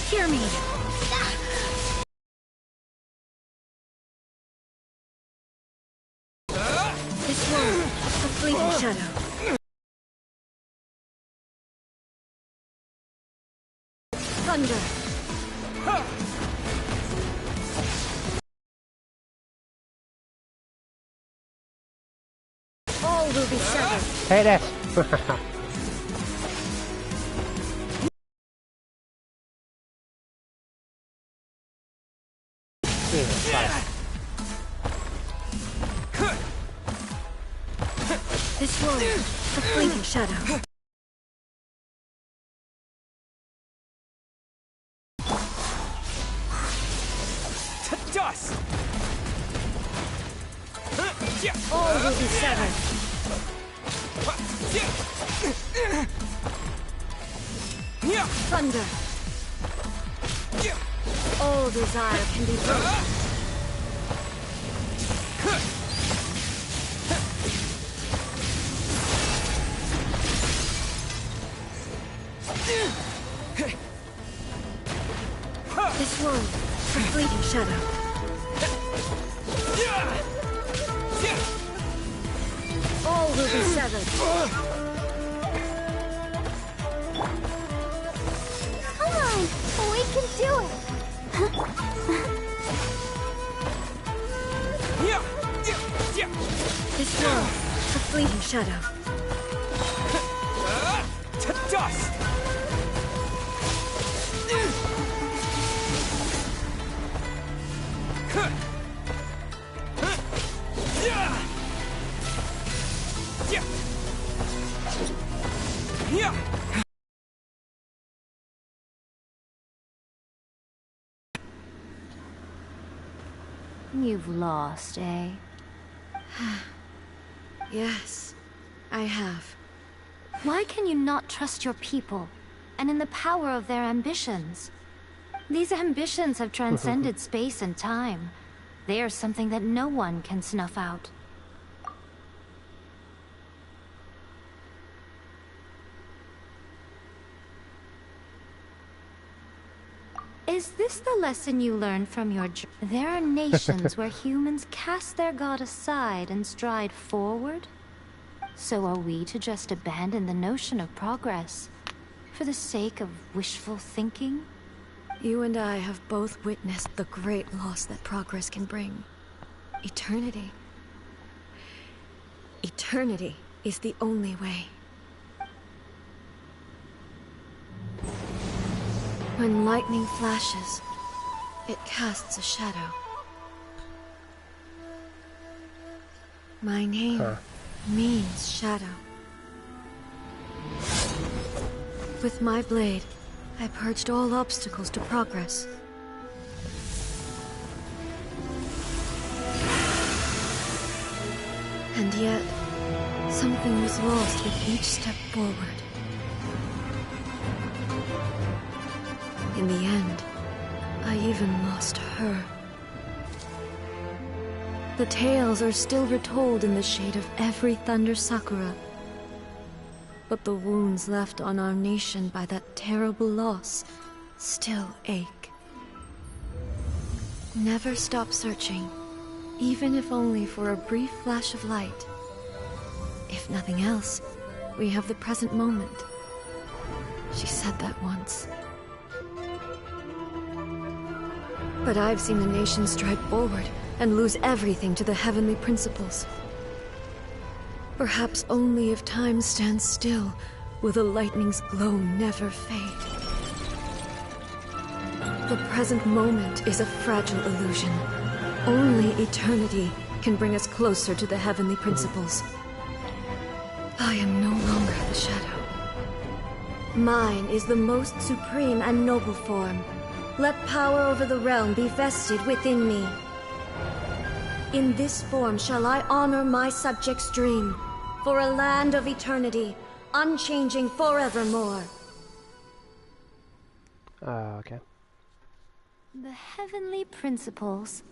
Hear me! This world, a fleeting shadow. Thunder! All will be severed. Hey there! This world, a fleeting shadow. To dust! All will be severed. Thunder! All desire can be broken. This world, a fleeting shadow. All will be severed. Come on, we can do it. This world, a fleeting shadow. To dust! You've lost, eh? Yes, I have. Why can you not trust your people, and in the power of their ambitions? These ambitions have transcended space and time. They are something that no one can snuff out. Is this the lesson you learned from your journey? There are nations where humans cast their god aside and stride forward? So are we to just abandon the notion of progress for the sake of wishful thinking? You and I have both witnessed the great loss that progress can bring. Eternity. Eternity is the only way. When lightning flashes, it casts a shadow. My name means shadow. With my blade, I purged all obstacles to progress. And yet, something was lost with each step forward. In the end, I even lost her. The tales are still retold in the shade of every Thunder Sakura. But the wounds left on our nation by that terrible loss still ache. Never stop searching, even if only for a brief flash of light. If nothing else, we have the present moment. She said that once. But I've seen the nation stride forward and lose everything to the heavenly principles. Perhaps only if time stands still will the lightning's glow never fade. The present moment is a fragile illusion. Only eternity can bring us closer to the heavenly principles. I am no longer the shadow. Mine is the most supreme and noble form. Let power over the realm be vested within me. In this form shall I honor my subjects' dream, for a land of eternity, unchanging forevermore. Okay. The heavenly principles.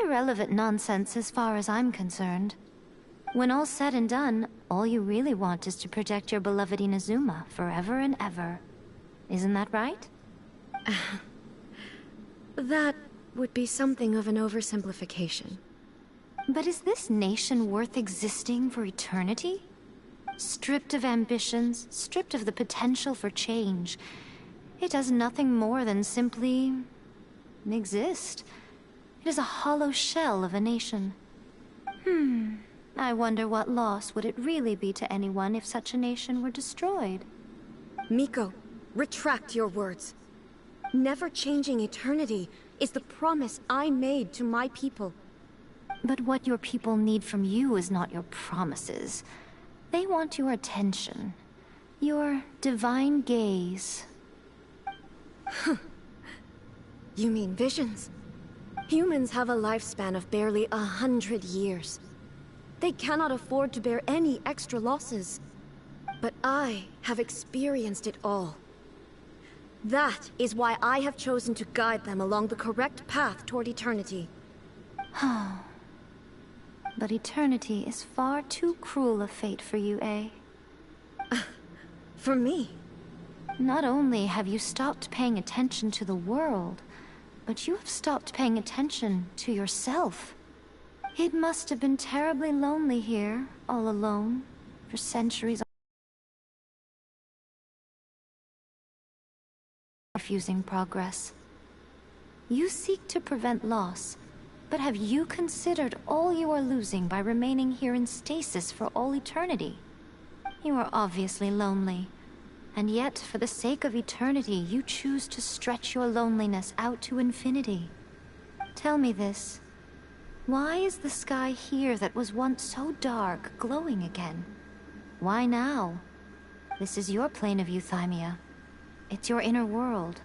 Irrelevant nonsense as far as I'm concerned. When all's said and done, all you really want is to protect your beloved Inazuma forever and ever. Isn't that right? That would be something of an oversimplification. But is this nation worth existing for eternity? Stripped of ambitions, stripped of the potential for change, it does nothing more than simply exist. It is a hollow shell of a nation. I wonder what loss would it really be to anyone if such a nation were destroyed? Miko, retract your words. Never changing eternity is the promise I made to my people. But what your people need from you is not your promises. They want your attention. Your divine gaze. You mean visions? Humans have a lifespan of barely 100 years. They cannot afford to bear any extra losses. But I have experienced it all. That is why I have chosen to guide them along the correct path toward eternity. But eternity is far too cruel a fate for you, eh? For me? Not only have you stopped paying attention to the world, but you have stopped paying attention to yourself. It must have been terribly lonely here, all alone, for centuries. Refusing progress. You seek to prevent loss, but have you considered all you are losing by remaining here in stasis for all eternity? You are obviously lonely, and yet for the sake of eternity you choose to stretch your loneliness out to infinity. Tell me this. Why is the sky here that was once so dark glowing again? Why now? This is your plane of euthymia. It's your inner world.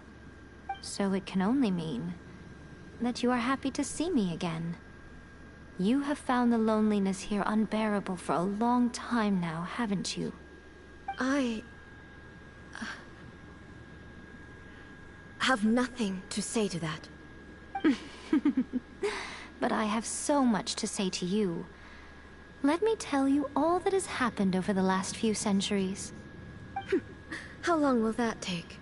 So it can only mean that you are happy to see me again. You have found the loneliness here unbearable for a long time now, haven't you? I have nothing to say to that. But I have so much to say to you. Let me tell you all that has happened over the last few centuries. How long will that take?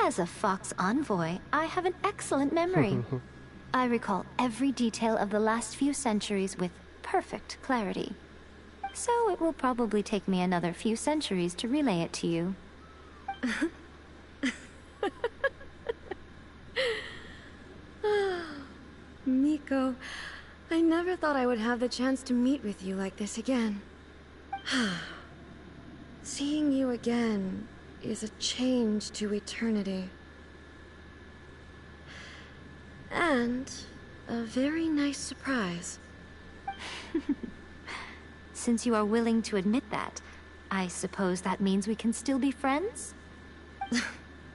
As a Fox envoy, I have an excellent memory. I recall every detail of the last few centuries with perfect clarity. So it will probably take me another few centuries to relay it to you. Miko, I never thought I would have the chance to meet with you like this again. Seeing you again is a change to eternity. And a very nice surprise. Since you are willing to admit that, I suppose that means we can still be friends?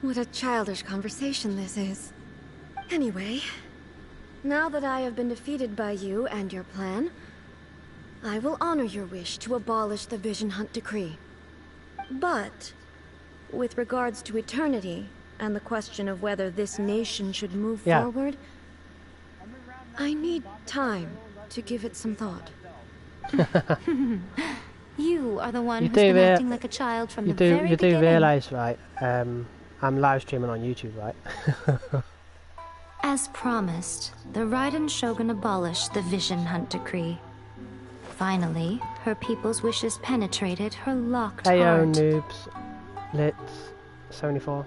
What a childish conversation this is. Anyway, now that I have been defeated by you and your plan, I will honor your wish to abolish the Vision Hunt Decree. But, with regards to eternity, and the question of whether this nation should move forward, I need time to give it some thought. You are the one who's been acting like a child from the very beginning. You do realise, right, I'm live streaming on YouTube, right? As promised, the Raiden Shogun abolished the Vision Hunt Decree. Finally, her people's wishes penetrated her locked heart. Heyo, noobs. Litz, 74.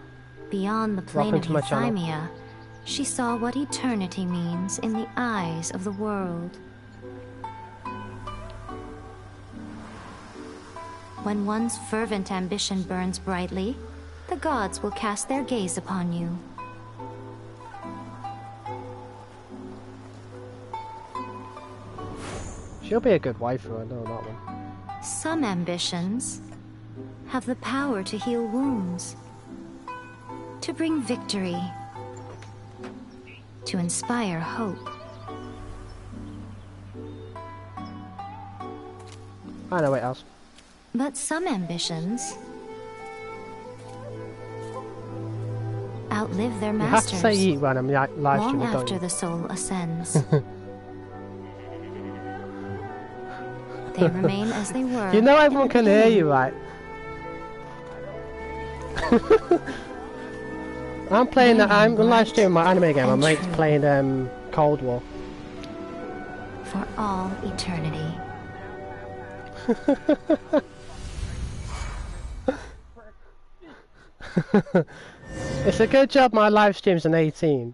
Beyond the plane Welcome of to my euthymia, she saw what eternity means in the eyes of the world. When one's fervent ambition burns brightly, the gods will cast their gaze upon you. She'll be a good wife, I know that one. Some ambitions have the power to heal wounds, to bring victory, to inspire hope. I know what else. But some ambitions outlive their You have masters to say eat when I'm live long streaming, don't after you? the soul ascends. They remain as they were. You know everyone can hear you, right? I'm playing that. I'm live streaming my anime game. My mate's playing Cold War. For all eternity. It's a good job my live stream's an 18.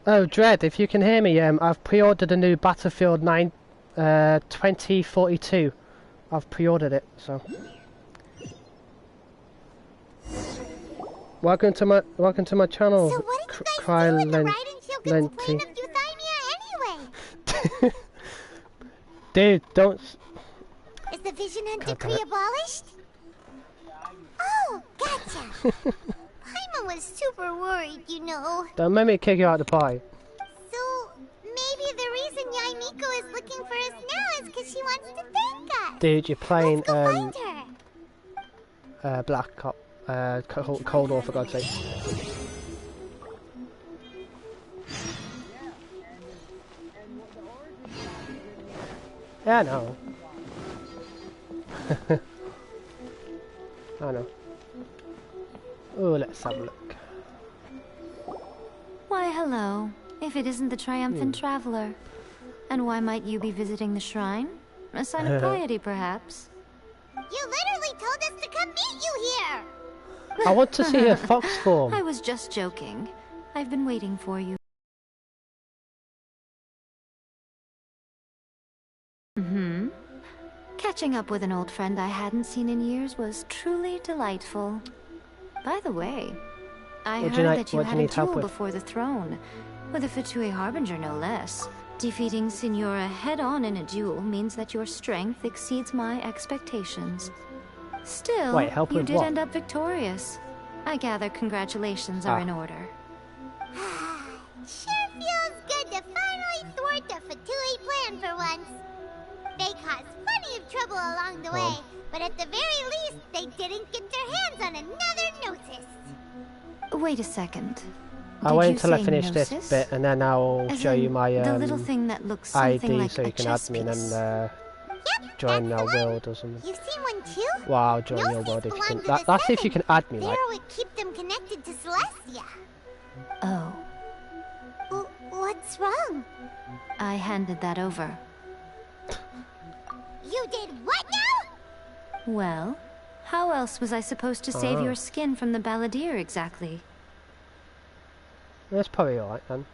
Oh, Dread, if you can hear me, I've pre-ordered a new Battlefield 2042. I've pre-ordered it, so. Welcome to my channel. So what did you guys do in the ride and shield plane of Euthymia anyway? Dude, don't. Is the Vision Hunt decree abolished? Oh, gotcha. Paimon was super worried, you know. Don't make me kick you out of the pie. So maybe the reason Yaimiko is looking for us now is because she wants to thank us. Dude, you're playing Let's go find her. Black Ops, Cold War, for God's sake. Yeah, I know. I know. Oh, let's have a look. Why, hello. If it isn't the triumphant traveler. And why might you be visiting the shrine? A sign of piety, perhaps? You literally told us to come meet you here. I want to see her fox form. I was just joking. I've been waiting for you. Catching up with an old friend I hadn't seen in years was truly delightful. By the way, I heard that you had a duel before the throne, with a Fatui Harbinger no less. Defeating Signora head-on in a duel means that your strength exceeds my expectations. Still, Wait, help you with did what? end up victorious. I gather congratulations are in order. Sure feels good to finally thwart the Fatui plan for once. They caused plenty of trouble along the way, but at the very least, they didn't get their hands on another Gnosis. Wait a second. I'll Did wait you until I say finish gnosis? this bit and then I'll As show you in my the little thing that looks something ID like so a you can add chess me and piece. then Yep, join that's our the one. world or something. You've seen one too? Well, I'll join your Gnosis world if you belong can. to the That's if you Seven. can add me, like. There would keep them connected to Celestia. Oh, What's wrong? I handed that over. You did what now? Well, how else was I supposed to save Oh. your skin from the balladeer exactly? That's probably alright then.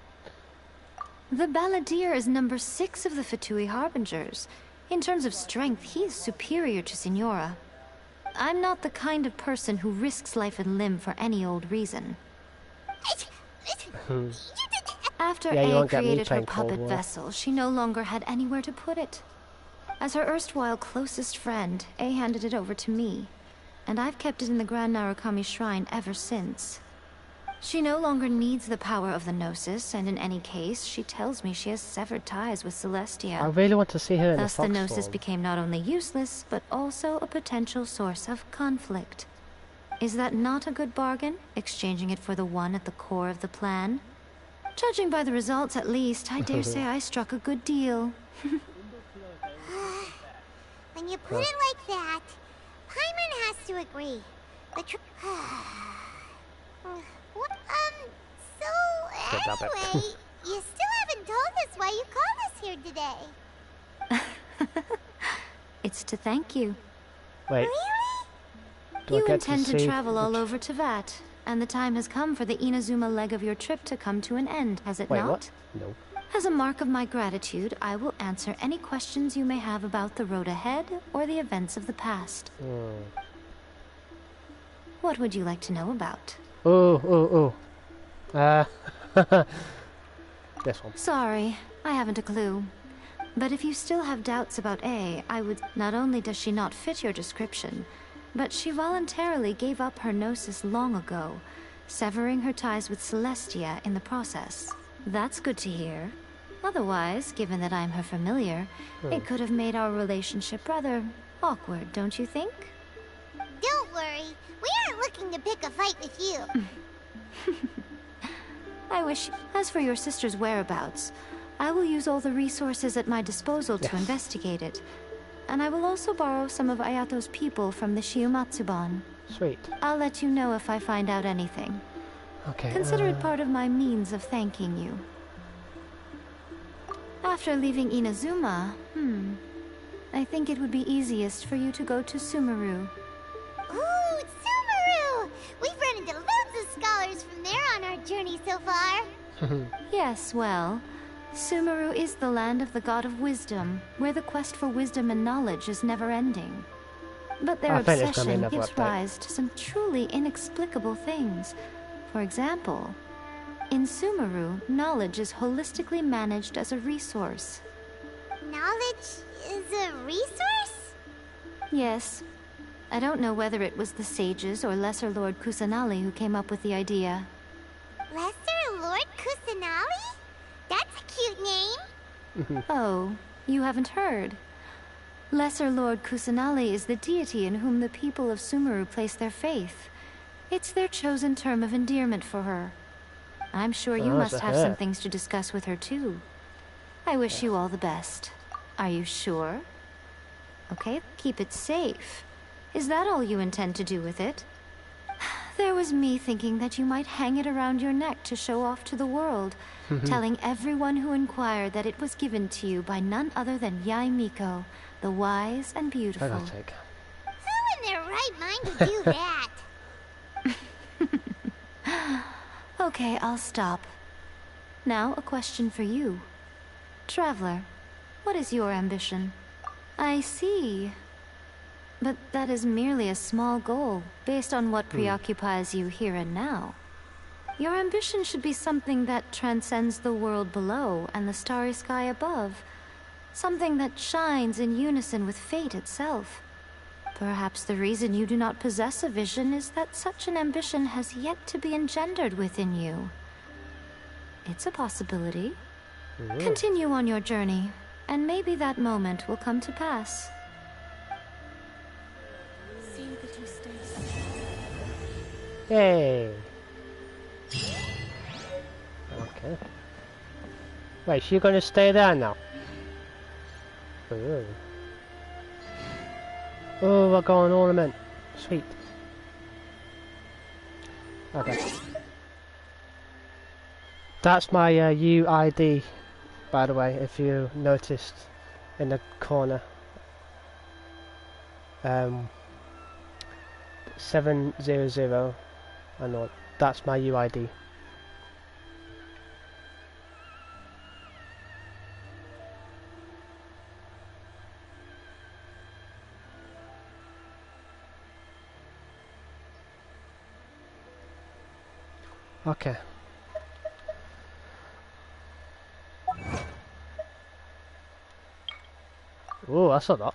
The balladeer is number 6 of the Fatui Harbingers. In terms of strength, he is superior to Signora. I'm not the kind of person who risks life and limb for any old reason. After Yeah, you A won't get me created her playing Cold puppet War. vessel, she no longer had anywhere to put it. As her erstwhile closest friend, A handed it over to me, and I've kept it in the Grand Narukami Shrine ever since. She no longer needs the power of the Gnosis, and in any case, she tells me she has severed ties with Celestia. I really want to see her in Thus, the the fox Gnosis form. became not only useless, but also a potential source of conflict. Is that not a good bargain, exchanging it for the one at the core of the plan? Judging by the results, at least, I dare say I struck a good deal. When you put it like that, Paimon has to agree. The so Good job, anyway, you still haven't told us why you called us here today. It's to thank you. Wait, Really? do You I get intend to see travel all over Tevat, and the time has come for the Inazuma leg of your trip to come to an end, has it Wait, not? what? No. As a mark of my gratitude, I will answer any questions you may have about the road ahead or the events of the past. What would you like to know about? This one. Sorry, I haven't a clue. But if you still have doubts about A, I would... Not only does she not fit your description, but she voluntarily gave up her Gnosis long ago, severing her ties with Celestia in the process. That's good to hear. Otherwise, given that I'm her familiar, it could have made our relationship rather awkward, don't you think? Don't worry, we aren't looking to pick a fight with you. I wish... As for your sister's whereabouts, I will use all the resources at my disposal to investigate it. And I will also borrow some of Ayato's people from the Shiumatsuban. Sweet. I'll let you know if I find out anything. Okay. Consider it part of my means of thanking you. After leaving Inazuma, I think it would be easiest for you to go to Sumeru. Ooh, Sumeru! We've run into loads of scholars from there on our journey so far. Yes, well, Sumeru is the land of the god of wisdom, where the quest for wisdom and knowledge is never-ending. But their I think it's gonna be obsession another gives update. rise to some truly inexplicable things. For example, in Sumeru, knowledge is holistically managed as a resource. Knowledge is a resource? Yes. I don't know whether it was the sages or Lesser Lord Kusanali who came up with the idea. Lesser Lord Kusanali? That's a cute name. Oh, you haven't heard. Lesser Lord Kusanali is the deity in whom the people of Sumeru place their faith. It's their chosen term of endearment for her. I'm sure you must have some things to discuss with her too. I wish you all the best. Are you sure? Okay, keep it safe. Is that all you intend to do with it? There was me thinking that you might hang it around your neck to show off to the world, telling everyone who inquired that it was given to you by none other than Yae Miko, the wise and beautiful. Fantastic. Who in their right mind would do that? Okay, I'll stop. Now, a question for you. Traveler, what is your ambition? I see. But that is merely a small goal, based on what preoccupies you here and now. Your ambition should be something that transcends the world below and the starry sky above. Something that shines in unison with fate itself. Perhaps the reason you do not possess a vision is that such an ambition has yet to be engendered within you. It's a possibility. Continue on your journey, and maybe that moment will come to pass. Yay! Okay. Wait, she gonna stay there now? Ooh. Oh, we're going ornament. Sweet. Okay. That's my UID, by the way, if you noticed in the corner. 700. I know. That's my UID. Okay. Oh, that's a lot.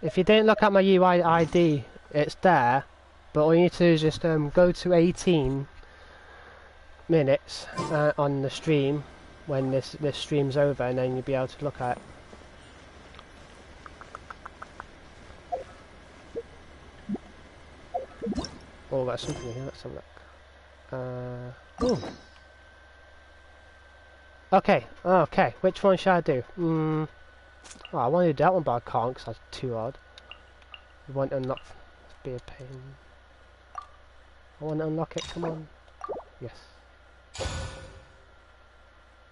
If you didn't look at my UID, it's there, but all you need to do is just go to 18 minutes on the stream when this stream's over, and then you'll be able to look at it. Oh, got something here. Let's have a look. Ooh. Okay, okay. Which one should I do? Oh, I want to do that one, but I can't because that's too hard. I want to unlock. Let's be a pain. I want to unlock it. Come on. Yes.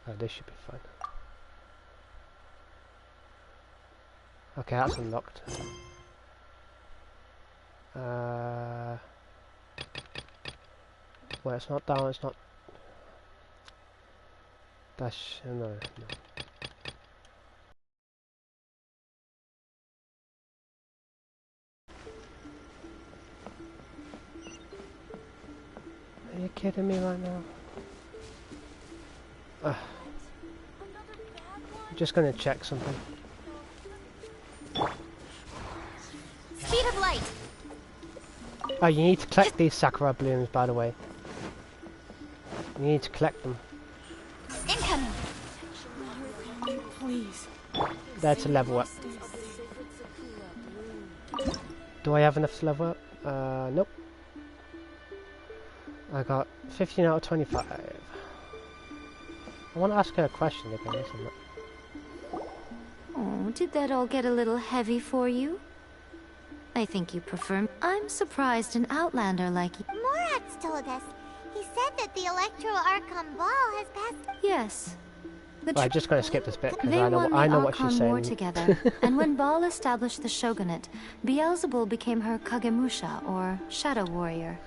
Oh, this should be fine. Okay, that's unlocked. Well, it's not down. It's not. Dash. No, no. Are you kidding me right now? I'm just gonna check something. Speed of light. Oh, you need to collect these Sakura blooms, by the way. You need to collect them. Incoming. Please. there to level up. Do I have enough to level up? Nope. I got 15 out of 25. I want to ask her a question again, isn't it? Oh, did that all get a little heavy for you? I think you prefer... I'm surprised an outlander like you... Morat's told us. He said that the Electro Archon Ball has passed... Yes. Well, I'm just going to skip this bit because They I know what Archon she's War saying. together, and when Baal established the shogunate, Beelzebul became her Kagemusha, or shadow warrior.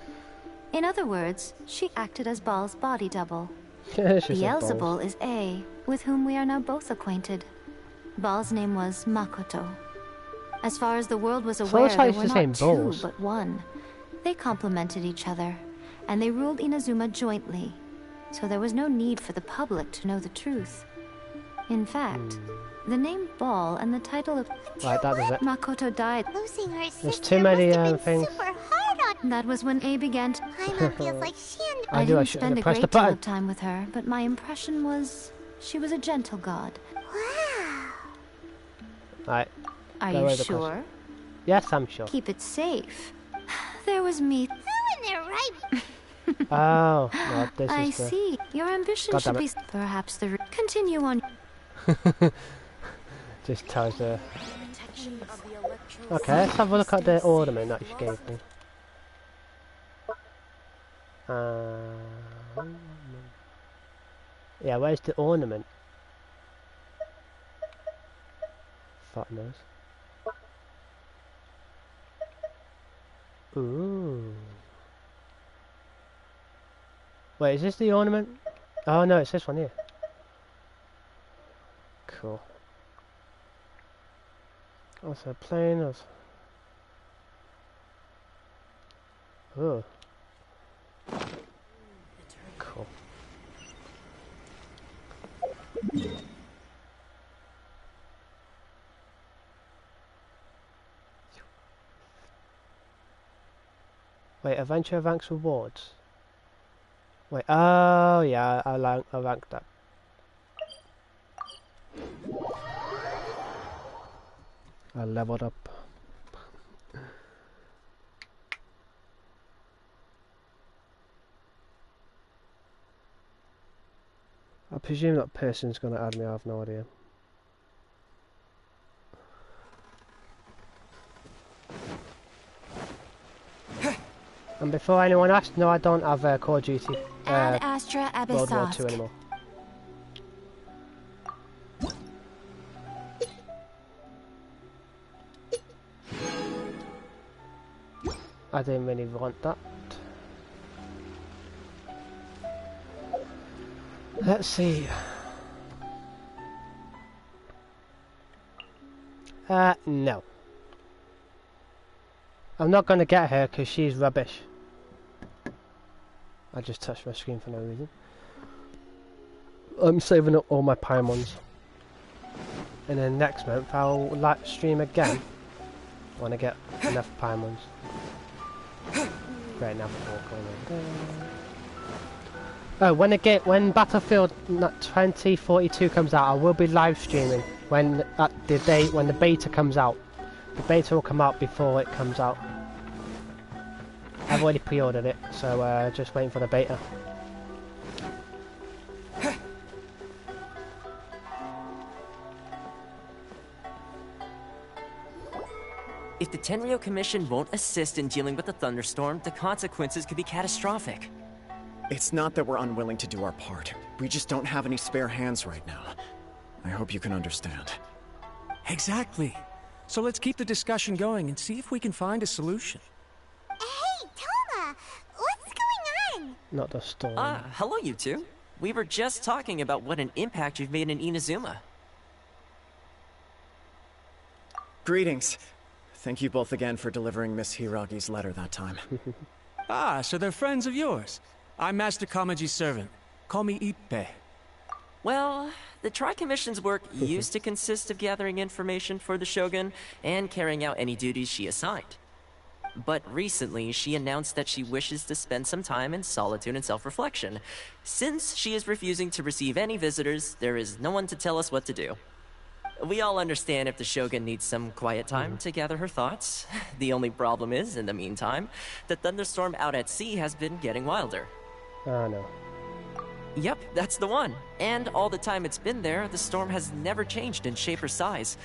In other words, she acted as Baal's body double. Beelzebul is A, with whom we are now both acquainted. Baal's name was Makoto. As far as the world was aware, there were not two, but one. They complemented each other, and they ruled Inazuma jointly, so there was no need for the public to know the truth. In fact, the name Baal and the title of Right, that was it. Makoto died. Losing her sister There's too many must have been things. super hard on... That was when A began to... Paimon feels like she and... I didn't shouldn't spend have a pressed the great deal button. of time with her, but my impression was she was a gentle god. Wow. Right. Are Go you away the sure? question. Yes, I'm sure. Keep it safe. There was me. Ruin their right... Oh, no, this I is the... see. Your ambition God should damn be... it. Perhaps the... Continue on. Just tells the... Okay, let's have a look at the ornament that she gave me. Yeah, where's the ornament? Fuck knows. Ooh. Wait, is this the ornament? Oh no, it's this one here. Cool. Also plain of... Oh. Cool. Wait, adventure ranks rewards. Wait, oh yeah, I ranked that. I leveled up. I presume that person's gonna add me, I have no idea. And before anyone asks, no, I don't have Call of Duty Ad Astra World War II Abyssosk. anymore. I didn't really want that. Let's see. No. I'm not going to get her because she's rubbish. I just touched my screen for no reason. I'm saving up all my Paimons. And then next month I'll live stream again when I get enough Paimons. Great, now oh, when Battlefield 2042 comes out, I will be live streaming when the beta comes out. The beta will come out before it comes out. I've already pre-ordered it, so just waiting for the beta. If the Tenryou Commission won't assist in dealing with the thunderstorm, the consequences could be catastrophic. It's not that we're unwilling to do our part. We just don't have any spare hands right now. I hope you can understand. Exactly. So let's keep the discussion going and see if we can find a solution. Hey, Toma! What's going on? Not the storm. Ah, hello you two. We were just talking about what an impact you've made in Inazuma. Greetings. Thank you both again for delivering Miss Hiragi's letter that time. Ah, so they're friends of yours. I'm Master Kamaji's servant. Call me Ippe. Well, the Tri-Commission's work used to consist of gathering information for the Shogun and carrying out any duties she assigned. But recently, she announced that she wishes to spend some time in solitude and self-reflection. Since she is refusing to receive any visitors, there is no one to tell us what to do. We all understand if the Shogun needs some quiet time to gather her thoughts. The only problem is, in the meantime, the thunderstorm out at sea has been getting wilder. Oh no. Yep, that's the one. And all the time it's been there, the storm has never changed in shape or size.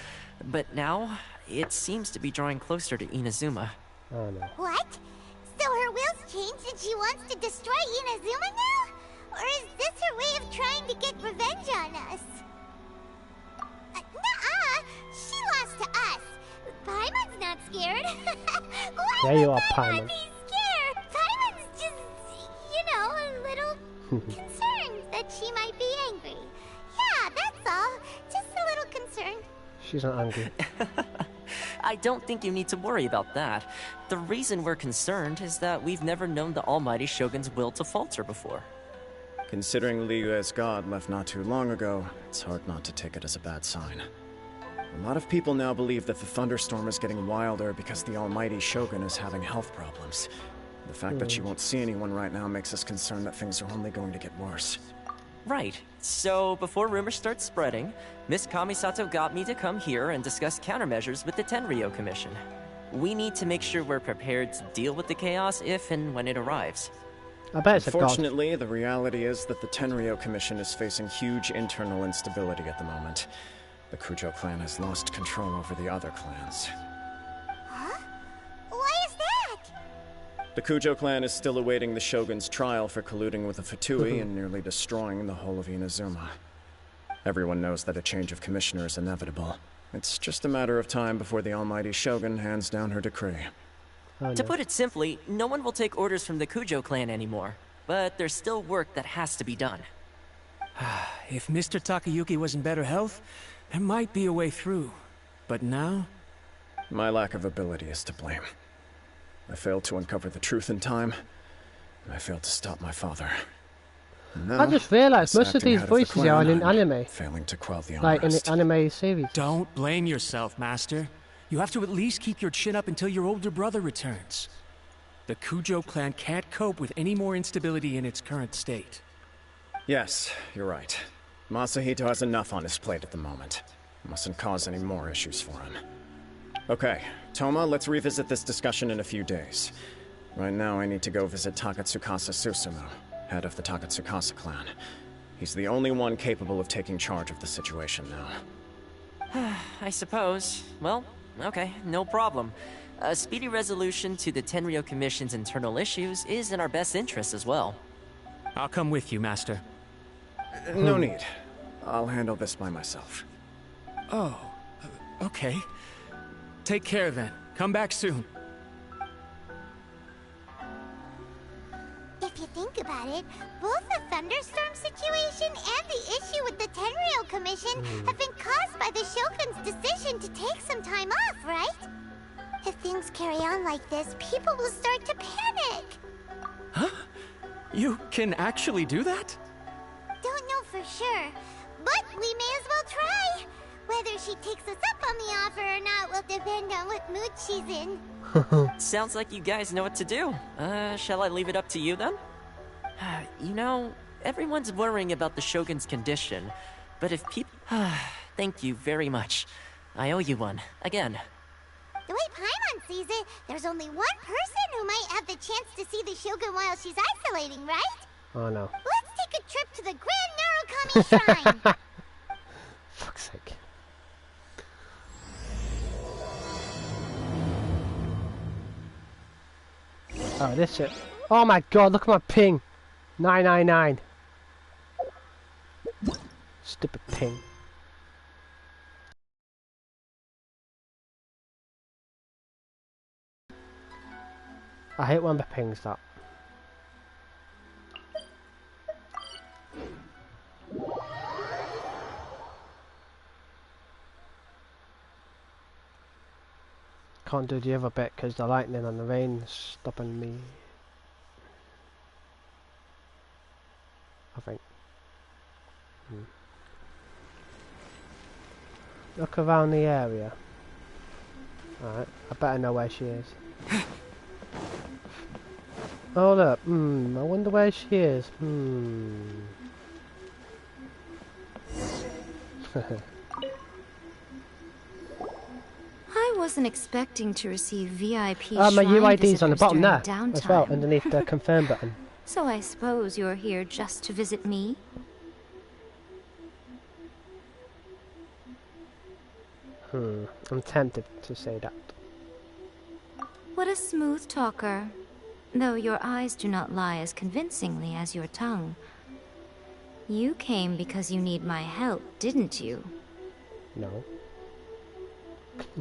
But now, it seems to be drawing closer to Inazuma. Oh no. What? So her will's changed and she wants to destroy Inazuma now? Or is this her way of trying to get revenge on us? Nuh-uh! She lost to us. Paimon's not scared. Why There you would are, Paimon Paimon. be scared? Paimon's just, a little concerned that she might be angry. Yeah, that's all. Just a little concerned. She's not angry. I don't think you need to worry about that. The reason we're concerned is that we've never known the Almighty Shogun's will to falter before. Considering Liyue's god left not too long ago, it's hard not to take it as a bad sign. A lot of people now believe that the thunderstorm is getting wilder because the almighty Shogun is having health problems. The fact that she won't see anyone right now makes us concerned that things are only going to get worse. Right. So, before rumors start spreading, Miss Kamisato got me to come here and discuss countermeasures with the Tenryou Commission. We need to make sure we're prepared to deal with the chaos if and when it arrives. I bet it's a god. Unfortunately, the reality is that the Tenryou Commission is facing huge internal instability at the moment. The Kujo clan has lost control over the other clans. Huh? Why is that? The Kujo clan is still awaiting the Shogun's trial for colluding with the Fatui and nearly destroying the whole of Inazuma. Everyone knows that a change of commissioner is inevitable. It's just a matter of time before the almighty Shogun hands down her decree. Oh, To no. put it simply, no one will take orders from the Kujo clan anymore. But there's still work that has to be done. If Mr. Takayuki was in better health, there might be a way through. But now? My lack of ability is to blame. I failed to uncover the truth in time, and I failed to stop my father. And now, I just realised this most of acting these head the voices are clan, in I'm anime. failing to quell the Like in unrest. the anime series. Don't blame yourself, Master. You have to at least keep your chin up until your older brother returns. The Kujo clan can't cope with any more instability in its current state. Yes, you're right. Masahito has enough on his plate at the moment. Mustn't cause any more issues for him. Okay, Toma, let's revisit this discussion in a few days. Right now, I need to go visit Takatsukasa Susumu, head of the Takatsukasa clan. He's the only one capable of taking charge of the situation now. I suppose. Well, okay, no problem. A speedy resolution to the Tenryou Commission's internal issues is in our best interest as well. I'll come with you, Master. No need. I'll handle this by myself. Oh, okay. Take care then. Come back soon. If you think about it, both the thunderstorm situation and the issue with the Tenryou Commission have been caused by the Shogun's decision to take some time off, right? If things carry on like this, people will start to panic. Huh? You can actually do that? Don't know for sure, but we may as well try. Whether she takes us up on the offer or not will depend on what mood she's in. Sounds like you guys know what to do. Shall I leave it up to you then? You know, everyone's worrying about the Shogun's condition, but if people... Thank you very much. I owe you one, again. The way Paimon sees it, there's only one person who might have the chance to see the Shogun while she's isolating, right? Oh no. Let's take a trip to the Grand Narukami Shrine! Fuck's sake. Oh, this it. Oh my god, look at my ping. 999. Stupid ping. I hate when my pings that. Can't do the other bit because the lightning and the rain is stopping me. I think. Look around the area. Alright, I better know where she is. Hold up, I wonder where she is. wasn't expecting to receive VIP My shrine UID's on the visitors bottom during there as well, downtime. underneath the confirm button. So I suppose you're here just to visit me? I'm tempted to say that. What a smooth talker. Though your eyes do not lie as convincingly as your tongue. You came because you need my help, didn't you? No.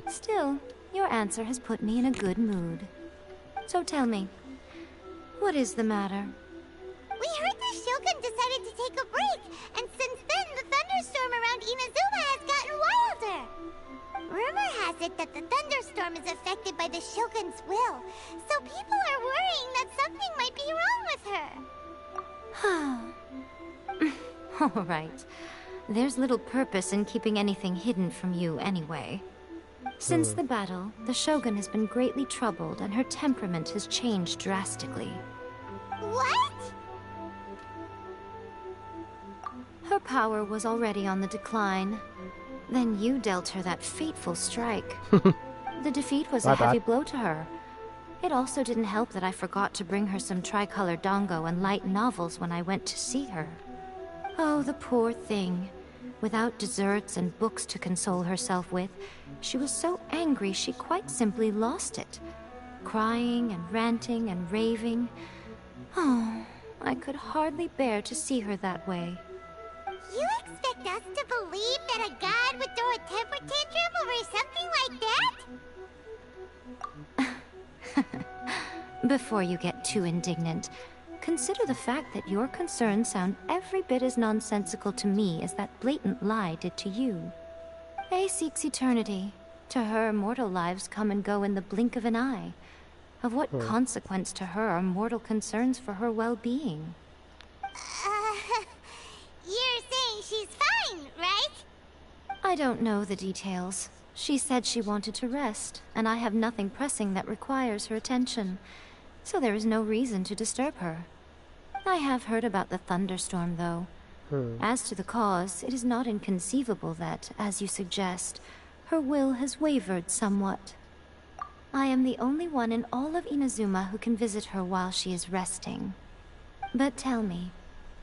Still, your answer has put me in a good mood. So tell me, what is the matter? We heard the Shogun decided to take a break, and since then the thunderstorm around Inazuma has gotten wilder. Rumor has it that the thunderstorm is affected by the Shogun's will, so people are worrying that something might be wrong with her. All right. There's little purpose in keeping anything hidden from you anyway. Since the battle, the Shogun has been greatly troubled and her temperament has changed drastically. What? Her power was already on the decline. Then you dealt her that fateful strike. The defeat was a heavy blow to her. It also didn't help that I forgot to bring her some tricolor dango and light novels when I went to see her. Oh, the poor thing. Without desserts and books to console herself with, she was so angry she quite simply lost it. Crying and ranting and raving. Oh, I could hardly bear to see her that way. You expect us to believe that a god would throw a temper tantrum over something like that? Before you get too indignant, consider the fact that your concerns sound every bit as nonsensical to me as that blatant lie did to you. A seeks eternity. To her, mortal lives come and go in the blink of an eye. Of what consequence to her are mortal concerns for her well-being? You're saying she's fine, right? I don't know the details. She said she wanted to rest, and I have nothing pressing that requires her attention, so there is no reason to disturb her. I have heard about the thunderstorm, though. As to the cause, it is not inconceivable that, as you suggest, her will has wavered somewhat. I am the only one in all of Inazuma who can visit her while she is resting. But tell me,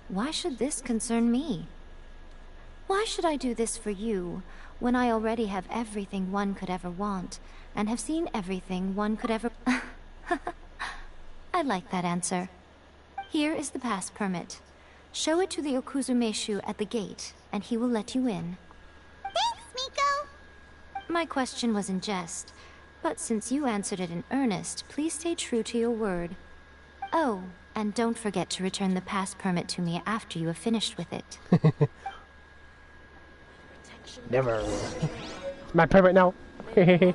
why should this concern me? Why should I do this for you, when I already have everything one could ever want, and have seen everything one could ever... I like that answer. Here is the pass permit. Show it to the Okuzumeshu at the gate, and he will let you in. Thanks, Miko! My question was in jest, but since you answered it in earnest, please stay true to your word. Oh, and don't forget to return the pass permit to me after you have finished with it. Never. My permit now. Nah,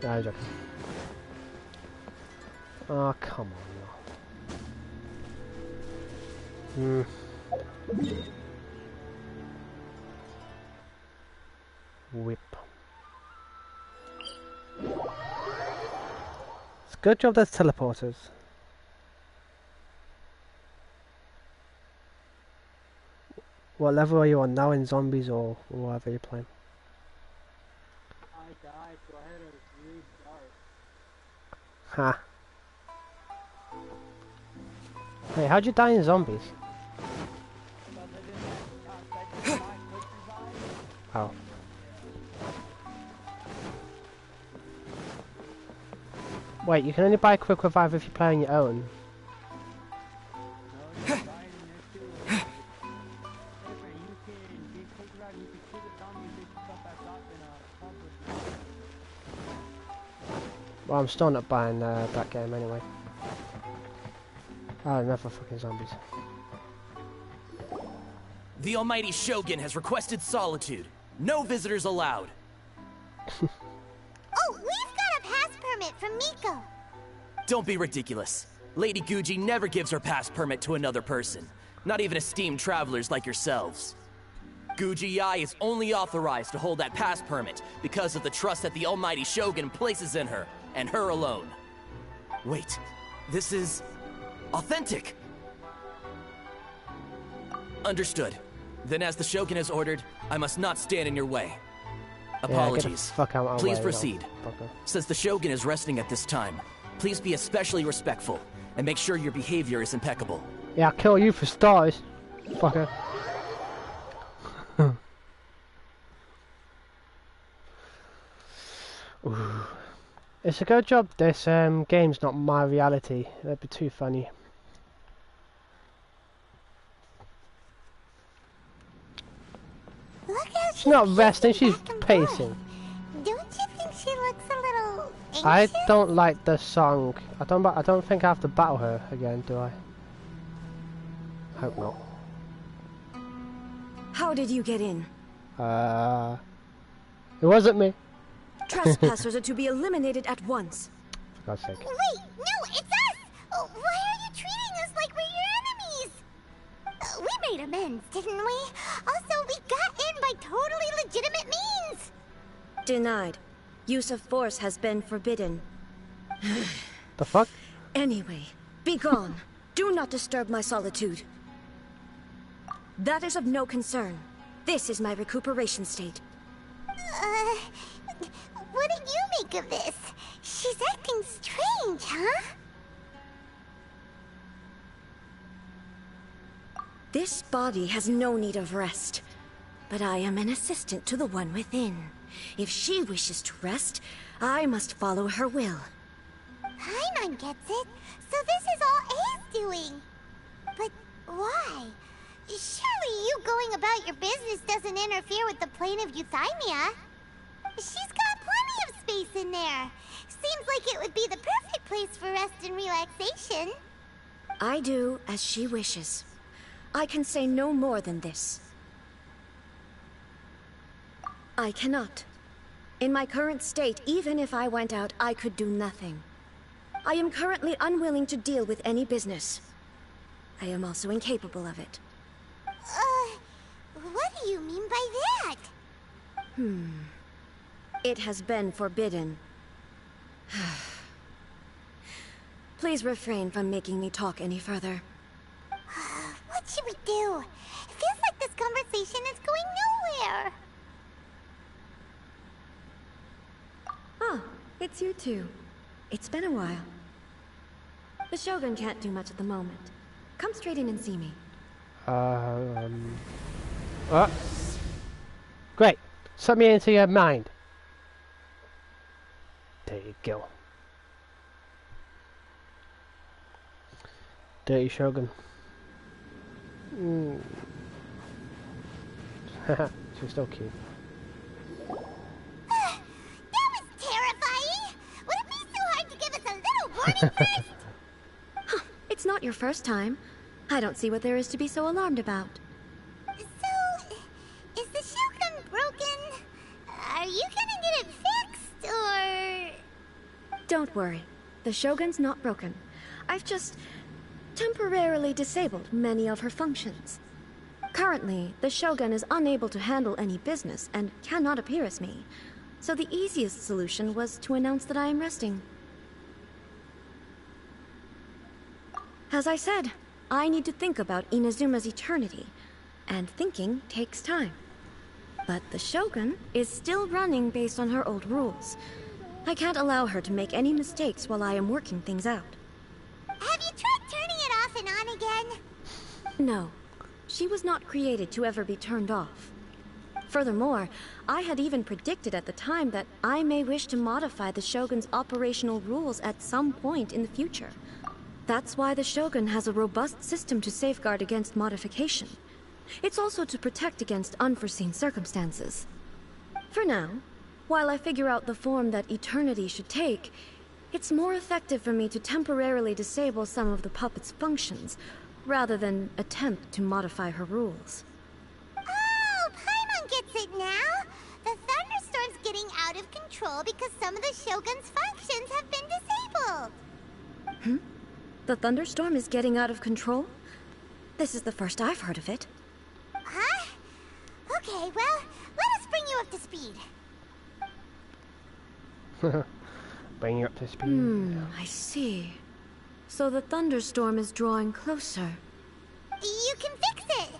I'm joking. Oh, come on. Whip. It's a good job there's teleporters. What level are you on now in zombies or whatever you're playing? I died, so I had to restart. Ha. Hey, how'd you die in zombies? Oh. Wait, you can only buy a quick revive if you play on your own. Well, I'm still not buying that game anyway. Oh, another fucking zombies. The almighty Shogun has requested solitude. No visitors allowed. Oh, we've got a pass permit from Miko. Don't be ridiculous. Lady Guji never gives her pass permit to another person. Not even esteemed travelers like yourselves. Guji Ai is only authorized to hold that pass permit because of the trust that the almighty Shogun places in her, and her alone. Wait, this is... authentic! Understood. Then as the Shogun has ordered, I must not stand in your way. Apologies. Fuck out my Please way, proceed. fucker. Since the Shogun is resting at this time, please be especially respectful and make sure your behavior is impeccable. Yeah, I'll kill you for stars, fucker. Ooh. It's a good job this game's not my reality. That'd be too funny. Look how She's not resting, she's back and pacing. forth. Don't you think she looks a little I anxious? don't like the song. I don't think I have to battle her again, do I? Hope not. How did you get in? It wasn't me. Trespassers are to be eliminated at once. For God's sake. Wait, no, it's us! Oh, why are you treating us like we're your enemies? We made amends, didn't we? Also, we got in by totally legitimate means! Denied. Use of force has been forbidden. The fuck? Anyway, be gone. Do not disturb my solitude. That is of no concern. This is my recuperation state. What do you make of this? She's acting strange, huh? This body has no need of rest, but I am an assistant to the one within. If she wishes to rest, I must follow her will. Paimon gets it. So this is all A's doing. But why? Surely you going about your business doesn't interfere with the plane of Euthymia. She's got plenty of space in there. Seems like it would be the perfect place for rest and relaxation. I do as she wishes. I can say no more than this. I cannot. In my current state, even if I went out, I could do nothing. I am currently unwilling to deal with any business. I am also incapable of it. What do you mean by that? It has been forbidden. Please refrain from making me talk any further. What should we do? It feels like this conversation is going nowhere. Ah, it's you two. It's been a while. The Shogun can't do much at the moment. Come straight in and see me. Great. Set me into your mind. There you go. Dirty Shogun. She's still cute. That was terrifying! Would it be so hard to give us a little warning first? It's not your first time. I don't see what there is to be so alarmed about. So, is the Shogun broken? Are you gonna get it fixed, or...? Don't worry. The Shogun's not broken. I've just temporarily disabled many of her functions. Currently, the Shogun is unable to handle any business and cannot appear as me. So the easiest solution was to announce that I am resting. As I said, I need to think about Inazuma's eternity, and thinking takes time. But the Shogun is still running based on her old rules. I can't allow her to make any mistakes while I am working things out. Have you tried turning it off and on again? No, she was not created to ever be turned off. Furthermore, I had even predicted at the time that I may wish to modify the Shogun's operational rules at some point in the future. That's why the Shogun has a robust system to safeguard against modification. It's also to protect against unforeseen circumstances. For now, while I figure out the form that eternity should take, it's more effective for me to temporarily disable some of the puppet's functions, rather than attempt to modify her rules. Oh, Paimon gets it now! The thunderstorm's getting out of control because some of the Shogun's functions have been disabled. The thunderstorm is getting out of control? This is the first I've heard of it. Huh? Okay, well, let us bring you up to speed. Bring you up to speed. I see. So the thunderstorm is drawing closer. You can fix it,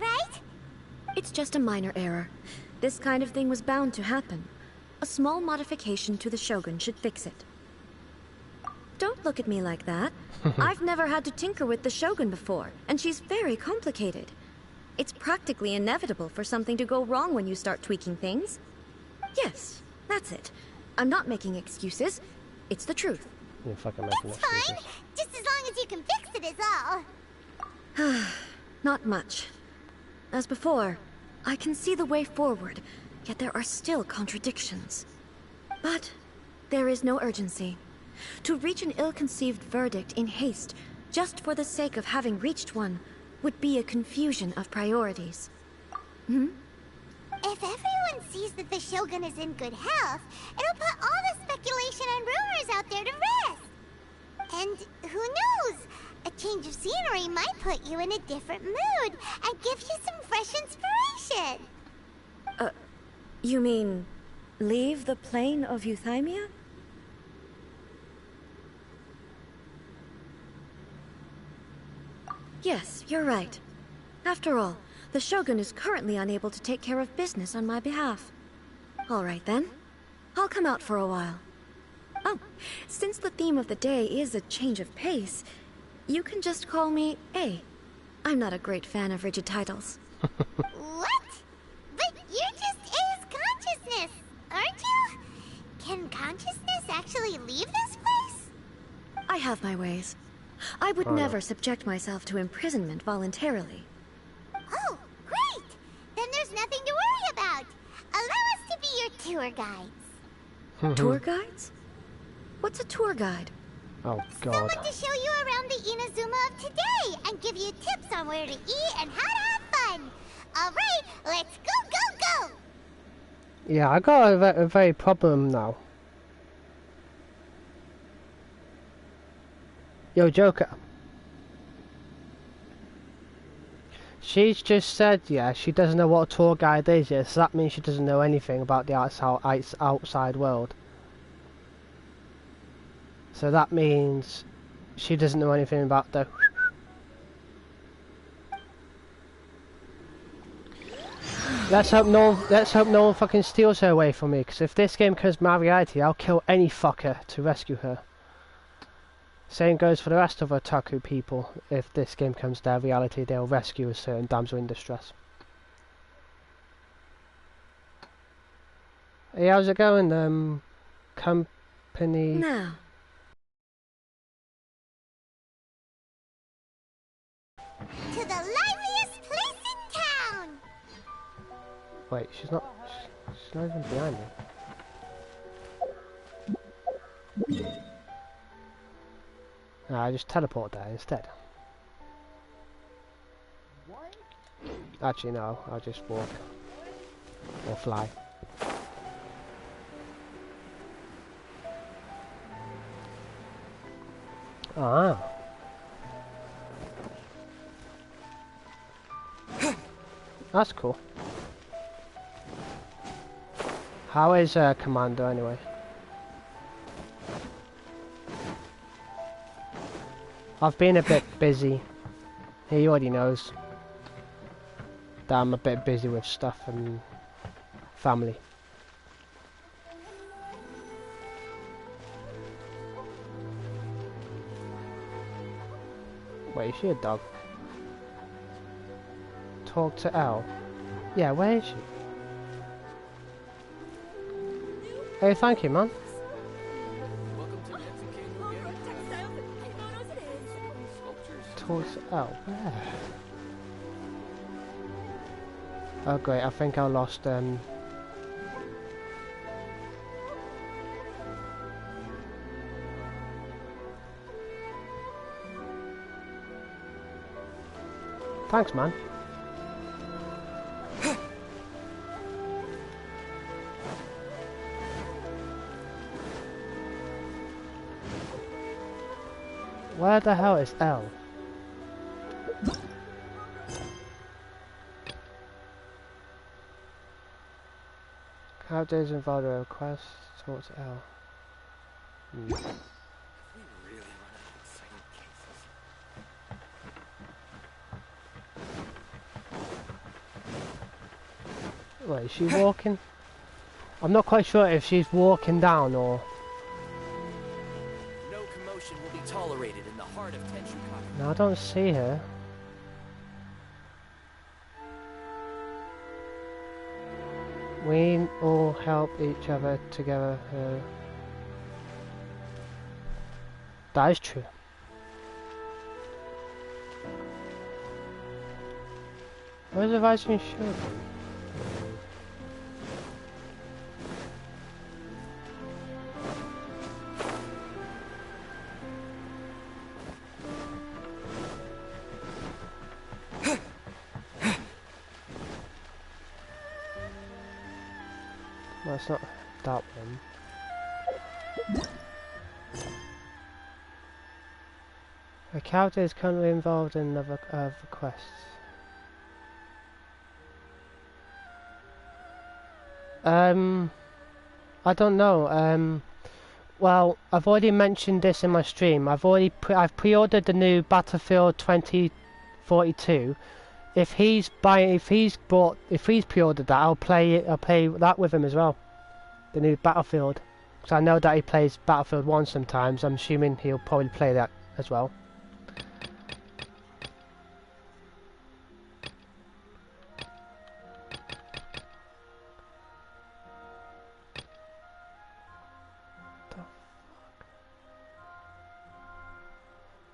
right? It's just a minor error. This kind of thing was bound to happen. A small modification to the Shogun should fix it. Don't look at me like that. I've never had to tinker with the Shogun before, and she's very complicated. It's practically inevitable for something to go wrong when you start tweaking things. Yes, that's it. I'm not making excuses. It's the truth. You're fucking That's making fine. excuses. Just as long as you can fix it is all. Not much. As before, I can see the way forward, yet there are still contradictions. But there is no urgency. To reach an ill-conceived verdict in haste, just for the sake of having reached one, would be a confusion of priorities. If everyone sees that the Shogun is in good health, it'll put all the speculation and rumors out there to rest. And who knows? A change of scenery might put you in a different mood and give you some fresh inspiration. You mean, leave the plane of Euthymia? Yes, you're right. After all, the Shogun is currently unable to take care of business on my behalf. All right then. I'll come out for a while. Oh, since the theme of the day is a change of pace, you can just call me A. I'm not a great fan of rigid titles. What? But you're just A's consciousness, aren't you? Can consciousness actually leave this place? I have my ways. I would never subject myself to imprisonment voluntarily. Oh, great! Then there's nothing to worry about. Allow us to be your tour guides. Tour guides? What's a tour guide? Oh god. Someone to show you around the Inazuma of today and give you tips on where to eat and how to have fun. All right, let's go, go, go! Yeah, I got a very problem now. Yo, Joker. She's just said, yeah, she doesn't know what a tour guide is yet, so that means she doesn't know anything about the outside world. So that means she doesn't know anything about the... Let's hope no one fucking steals her away from me, because if this game becomes my reality, I'll kill any fucker to rescue her. Same goes for the rest of otaku people. If this game becomes their reality, they'll rescue a certain damsel in distress. Hey, how's it going, company? Now. To the liveliest place in town! Wait, she's not even behind me. No, I just teleport there instead. What? Actually, no, I'll just walk. Or fly. Ah. That's cool. How is Commando anyway? I've been a bit busy. He already knows that I'm a bit busy with stuff and family. Wait, is she a dog? Talk to Elle. Yeah, where is she? Hey, thank you, man. Talk to Elle. Where? Oh great, I think I lost Thanks, man. Where the hell is Elle? Characters involved in a request to talk to Elle. Wait, is she walking? I'm not quite sure if she's walking down or... No commotion will be tolerated in the heart of Tenchuka. No, I don't see her. We all help each other together. That is true. Where's the Rising Shogun? Well, it's not that one. A character is currently involved in other quests. I don't know. Well, I've already mentioned this in my stream. I've pre-ordered the new Battlefield 2042. If he's pre-ordered that, I'll play that with him as well. The new Battlefield. So I know that he plays Battlefield 1 sometimes. I'm assuming he'll probably play that as well.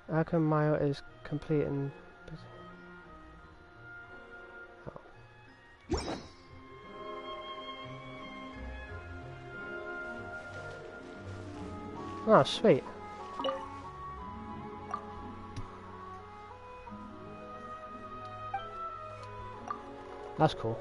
Arkham Mile is complete and busy. Oh. Oh, sweet. That's cool.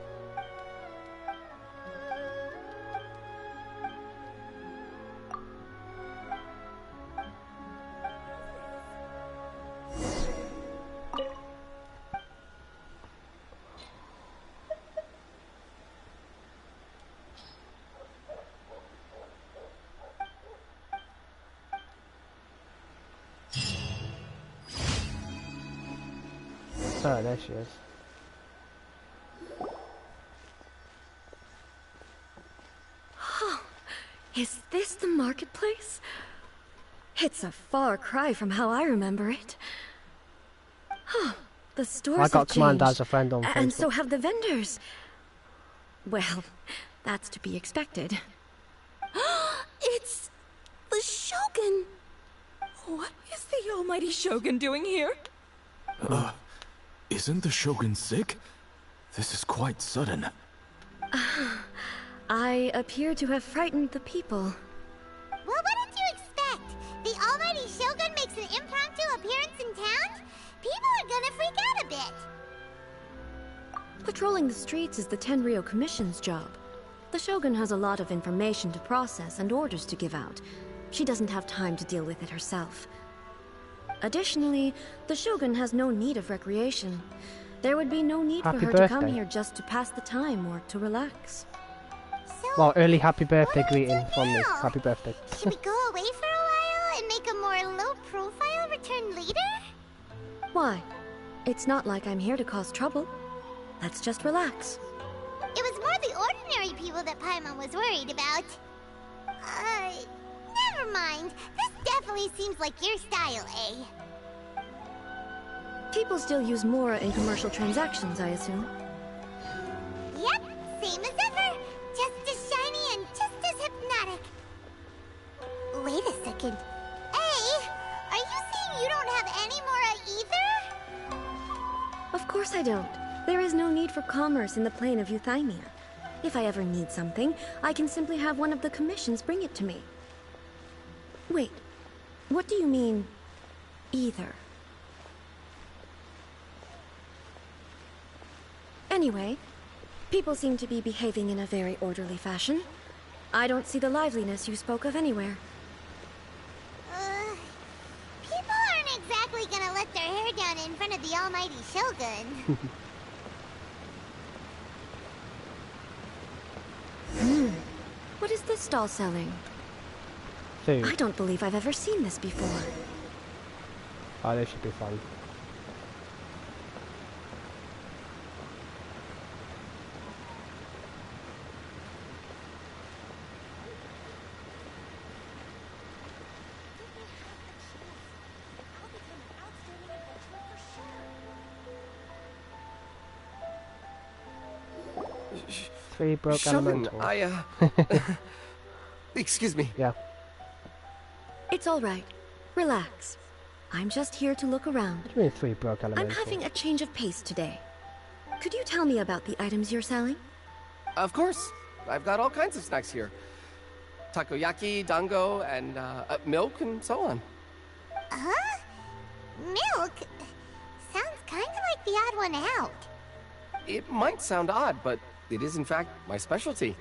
Oh, there she is. Oh, is this the marketplace? It's a far cry from how I remember it. Oh, the stores I got have Commander changed, as a friend on Facebook. and so have the vendors. Well, that's to be expected. It's the Shogun! What is the almighty Shogun doing here? Isn't the Shogun sick? This is quite sudden. I appear to have frightened the people. Well, what did you expect? The almighty Shogun makes an impromptu appearance in town? People are gonna freak out a bit. Patrolling the streets is the Tenryou Commission's job. The Shogun has a lot of information to process and orders to give out. She doesn't have time to deal with it herself. Additionally, the Shogun has no need of recreation. There would be no need for her to come here just to pass the time or to relax. So, Well, early happy birthday greeting from me. now? Happy birthday. Should we go away for a while and make a more low-profile return later? Why? It's not like I'm here to cause trouble. Let's just relax. It was more the ordinary people that Paimon was worried about. Never mind. This definitely seems like your style, eh? People still use Mora in commercial transactions, I assume. Yep, same as ever. Just as shiny and just as hypnotic. Wait a second. Hey, are you saying you don't have any Mora either? Of course I don't. There is no need for commerce in the plane of Euthymia. If I ever need something, I can simply have one of the commissions bring it to me. Wait, what do you mean, either? Anyway, people seem to be behaving in a very orderly fashion. I don't see the liveliness you spoke of anywhere. People aren't exactly gonna let their hair down in front of the almighty Shogun. What is this stall selling? Food. I don't believe I've ever seen this before. Oh, this should be fun. 3 broke Shogun, elementals. Excuse me. Yeah. It's all right. Relax. I'm just here to look around. What do you mean 3 broke elementals? I'm having a change of pace today. Could you tell me about the items you're selling? Of course. I've got all kinds of snacks here. Takoyaki, dango, and milk, and so on. Huh? Milk? Sounds kind of like the odd one out. It might sound odd, but it is in fact my specialty.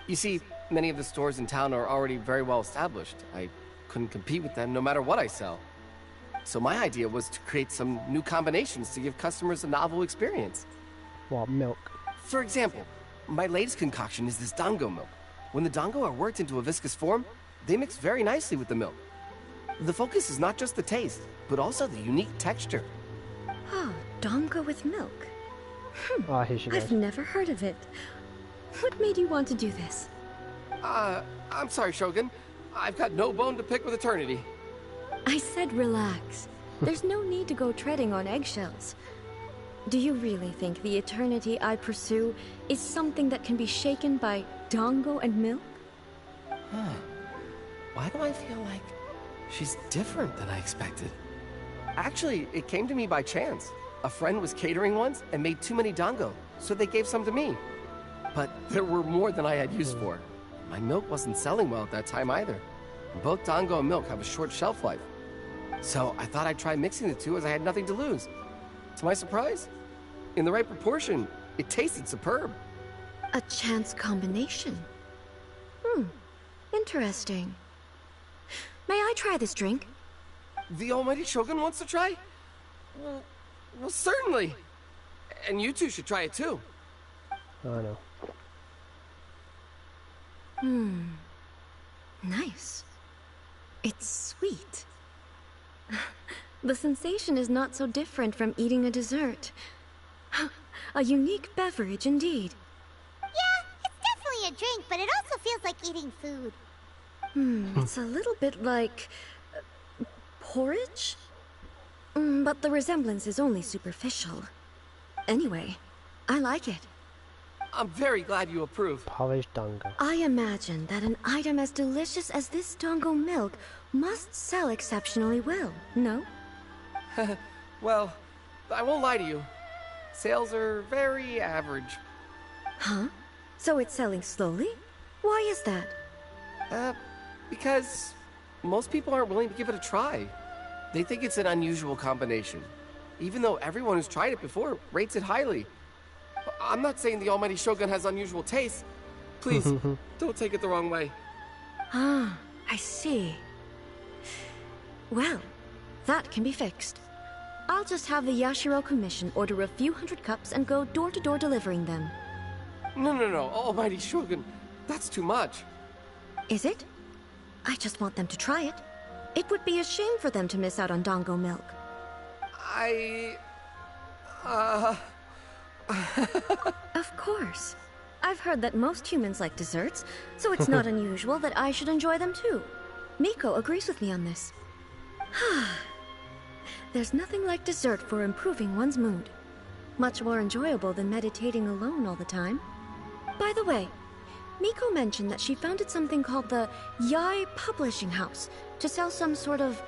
You see, many of the stores in town are already very well established. I couldn't compete with them no matter what I sell. So my idea was to create some new combinations to give customers a novel experience. What, milk? For example, my latest concoction is this dango milk. When the dango are worked into a viscous form, they mix very nicely with the milk. The focus is not just the taste, but also the unique texture. Oh, dango with milk. Oh, here she goes. I've never heard of it. What made you want to do this? I'm sorry, Shogun. I've got no bone to pick with eternity. I said relax. There's no need to go treading on eggshells. Do you really think the eternity I pursue is something that can be shaken by dango and milk? Huh. Why do I feel like she's different than I expected? Actually, it came to me by chance. A friend was catering once and made too many dango, so they gave some to me. But there were more than I had use for. My milk wasn't selling well at that time either. Both dango and milk have a short shelf life. So I thought I'd try mixing the two as I had nothing to lose. To my surprise, in the right proportion, it tasted superb. A chance combination. Interesting. May I try this drink? The almighty Shogun wants to try? Well, certainly. And you two should try it too. I know. Nice. It's sweet. The sensation is not so different from eating a dessert. A unique beverage indeed. Yeah, it's definitely a drink, but it also feels like eating food. It's a little bit like porridge? But the resemblance is only superficial. Anyway, I like it. I'm very glad you approve. Porridge dango. I imagine that an item as delicious as this dango milk must sell exceptionally well, no? Well, I won't lie to you. Sales are very average. Huh? So it's selling slowly? Why is that? Because most people aren't willing to give it a try. They think it's an unusual combination, even though everyone who's tried it before rates it highly. I'm not saying the almighty Shogun has unusual taste. Please, don't take it the wrong way. Ah, I see. Well, that can be fixed. I'll just have the Yashiro Commission order a few hundred cups and go door-to-door delivering them. No, almighty Shogun, that's too much. Is it? I just want them to try it. It would be a shame for them to miss out on dango milk. Of course. I've heard that most humans like desserts, so it's not unusual that I should enjoy them too. Miko agrees with me on this. There's nothing like dessert for improving one's mood. Much more enjoyable than meditating alone all the time. By the way, Miko mentioned that she founded something called the Yai Publishing House to sell some sort of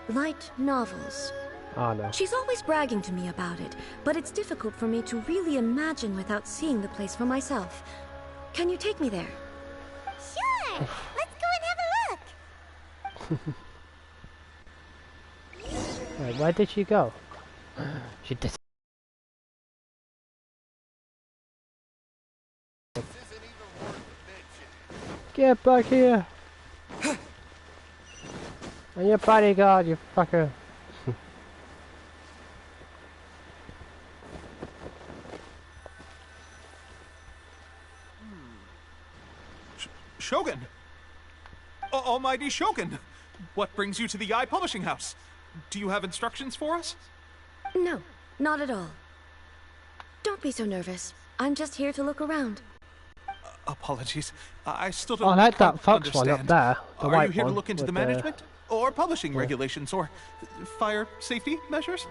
light novels. Oh no. She's always bragging to me about it, but it's difficult for me to really imagine without seeing the place for myself. Can you take me there? Sure! Let's go and have a look! Wait, where did she go? She did. Get back here! And your bodyguard, you fucker! Shogun! Almighty Shogun! What brings you to the Yai Publishing House? Do you have instructions for us? No, not at all. Don't be so nervous. I'm just here to look around. Apologies. I still don't I like that fox understand. one up there. The Are white you here one to look into with the management? Or publishing regulations? Or fire safety measures?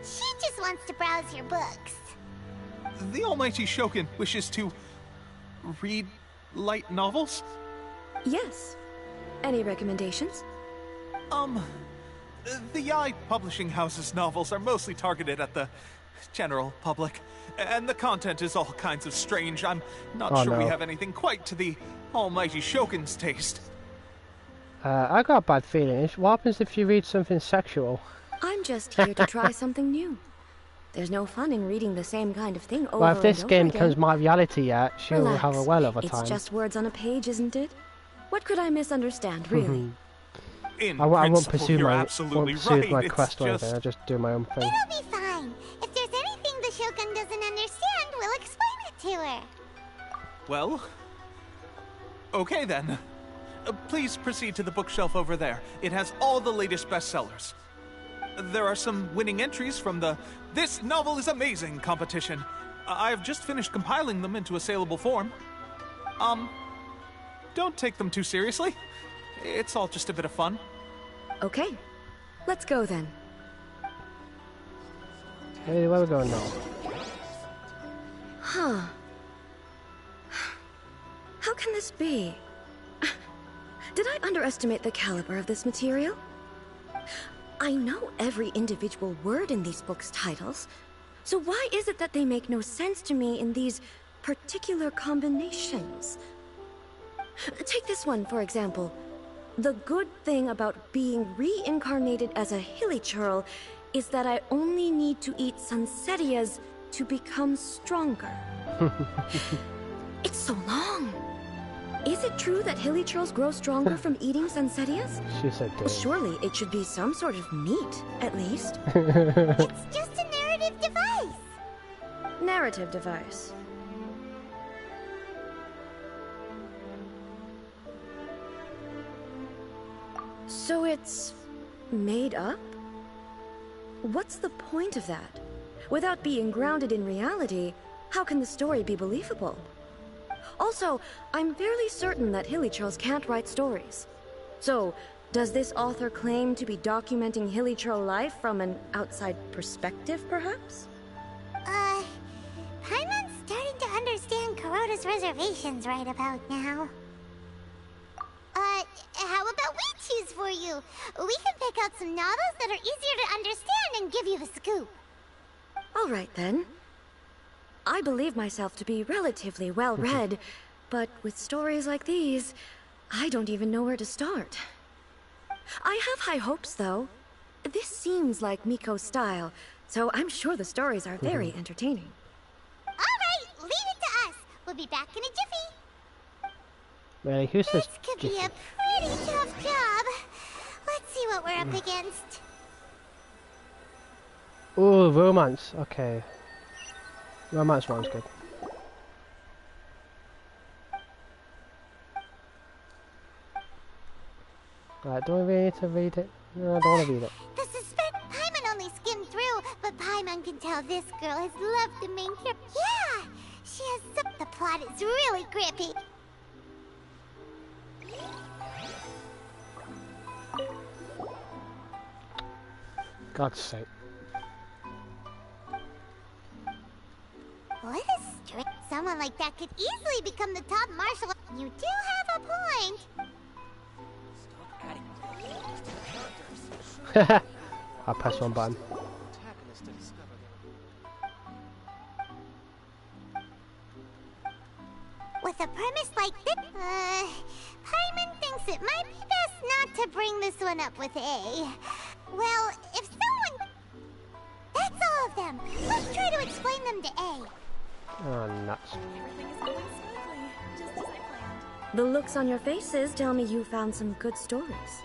She just wants to browse your books. The Almighty Shogun wishes to read light novels? Yes. Any recommendations? The I Publishing House's novels are mostly targeted at the general public, and the content is all kinds of strange. I'm not sure we have anything quite to the almighty Shogun's taste. I got a bad feeling. What happens if you read something sexual? I'm just here to try something new. There's no fun in reading the same kind of thing over Well, if this and over game again. becomes my reality yet, she'll Relax. have a well of a time. It's just words on a page, isn't it? What could I misunderstand, really? I won't pursue you're my absolutely my right. quest or It's anything. I'll just do my own thing. It'll be fine. If there's anything the Shogun doesn't understand, we'll explain it to her. Well, okay then. Please proceed to the bookshelf over there. It has all the latest bestsellers. There are some winning entries from the This Novel is Amazing competition. I've just finished compiling them into a saleable form. Don't take them too seriously. It's all just a bit of fun. Okay. Let's go then. Hey, where are we going now? Huh. How can this be? Did I underestimate the caliber of this material? I know every individual word in these books' titles, so why is it that they make no sense to me in these particular combinations? Take this one, for example. The good thing about being reincarnated as a hilly churl is that I only need to eat sunsetias to become stronger. It's so long. Is it true that hilly churls grow stronger from eating sunsetias? She said that. Surely it should be some sort of meat, at least. It's just a narrative device. Narrative device. So it's made up? What's the point of that? Without being grounded in reality, how can the story be believable? Also, I'm fairly certain that hilly churls can't write stories. So, does this author claim to be documenting hilly churl life from an outside perspective, perhaps? Paimon's starting to understand Kuroda's reservations right about now. How about we choose for you? We can pick out some novels that are easier to understand and give you the scoop. All right, then. I believe myself to be relatively well-read, but with stories like these, I don't even know where to start. I have high hopes, though. This seems like Miko's style, so I'm sure the stories are very entertaining. All right, leave it to us. We'll be back in a jiffy. Really, who says This could be a pretty tough job. Let's see what we're up against. Ooh, romance. Okay. Romance one's good. Right, do I really need to read it? No, I don't want to read it. The suspense Paimon only skimmed through, but Paimon can tell this girl has loved the main character. Yeah, she has some. The plot is really grippy. God's sake. What a strict. Someone like that could easily become the top martial. You do have a point. I'll press one button. With a premise like this, Paimon thinks it might be best not to bring this one up with A. Well, if someone... That's all of them. Let's try to explain them to A. Oh, nuts. Everything is going smoothly, just as I planned. The looks on your faces tell me you found some good stories.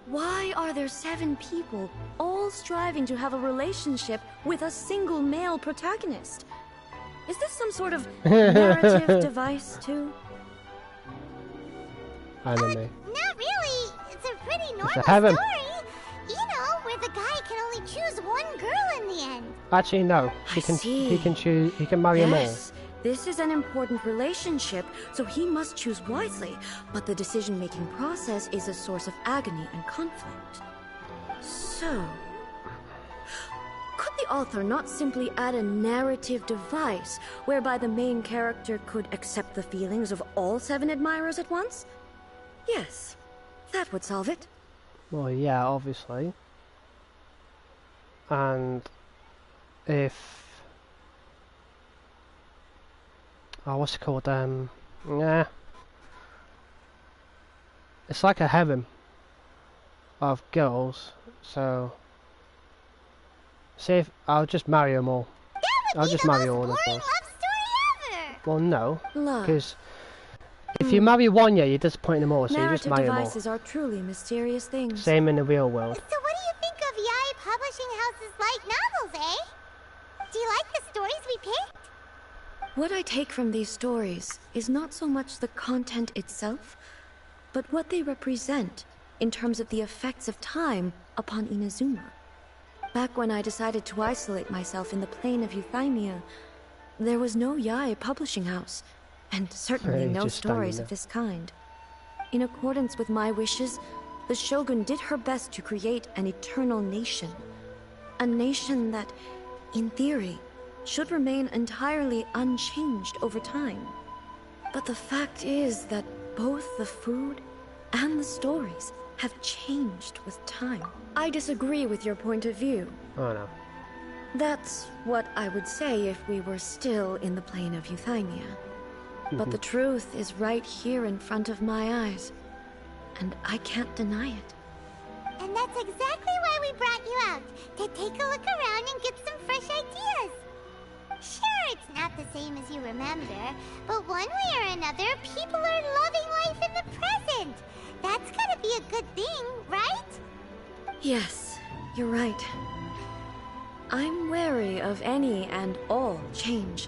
Why are there 7 people, all striving to have a relationship with a single male protagonist? Is this some sort of narrative device, too? Anime. Not really. It's a pretty normal a heaven. story. You know, where the guy can only choose one girl in the end. Actually, no. He can choose. He can marry them all. Yes, this is an important relationship, so he must choose wisely. But the decision-making process is a source of agony and conflict. So, could the author not simply add a narrative device whereby the main character could accept the feelings of all 7 admirers at once? Yes, that would solve it. Well, yeah, obviously. And if... Oh, what's it called? Yeah. It's like a harem of girls, so... See if... I'll just marry them all. I'll just marry all of them. Love story ever. Well, no. Love. Because if you marry one, yeah, you're disappointing them all, so you just Narrative marry them all. devices are truly mysterious things. Same in the real world. So what do you think of Yae Publishing House's light novels, eh? Do you like the stories we picked? What I take from these stories is not so much the content itself, but what they represent in terms of the effects of time upon Inazuma. Back when I decided to isolate myself in the plane of Euthymia, there was no Yae Publishing House, and certainly no stories of this kind. In accordance with my wishes, the Shogun did her best to create an eternal nation. A nation that, in theory, should remain entirely unchanged over time. But the fact is that both the food and the stories have changed with time. I disagree with your point of view. Oh no. That's what I would say if we were still in the plane of Euthymia. But the truth is right here in front of my eyes, and I can't deny it. And that's exactly why we brought you out, to take a look around and get some fresh ideas. Sure, it's not the same as you remember, but one way or another, people are loving life in the present. That's gotta be a good thing, right? Yes, you're right. I'm wary of any and all change,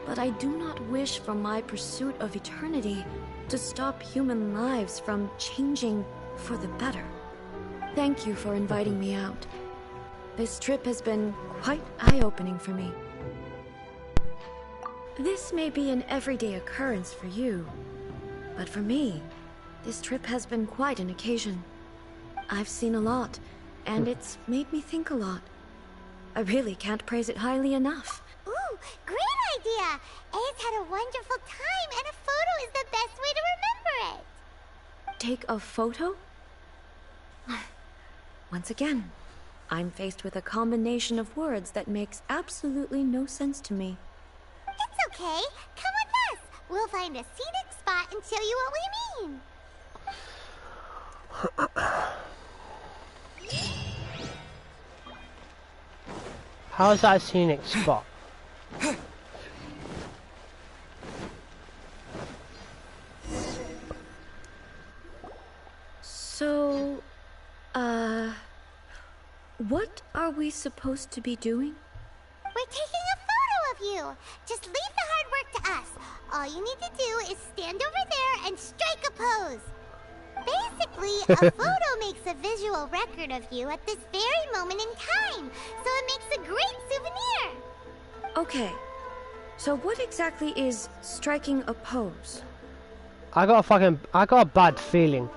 but I do not wish for my pursuit of eternity to stop human lives from changing for the better. Thank you for inviting me out. This trip has been quite eye-opening for me. This may be an everyday occurrence for you, but for me, this trip has been quite an occasion. I've seen a lot, and it's made me think a lot. I really can't praise it highly enough. Ooh, great idea! A's had a wonderful time, and a photo is the best way to remember it. Take a photo? Once again, I'm faced with a combination of words that makes absolutely no sense to me. It's okay. Come with us. We'll find a scenic spot and show you what we mean. How is that a scenic spot? So, what are we supposed to be doing? We're taking a photo of you. Just leave the hard work to us. All you need to do is stand over there and strike a pose. Basically, a photo makes a visual record of you at this very moment in time, so it makes a great souvenir. Okay, so what exactly is striking a pose? I got a bad feeling.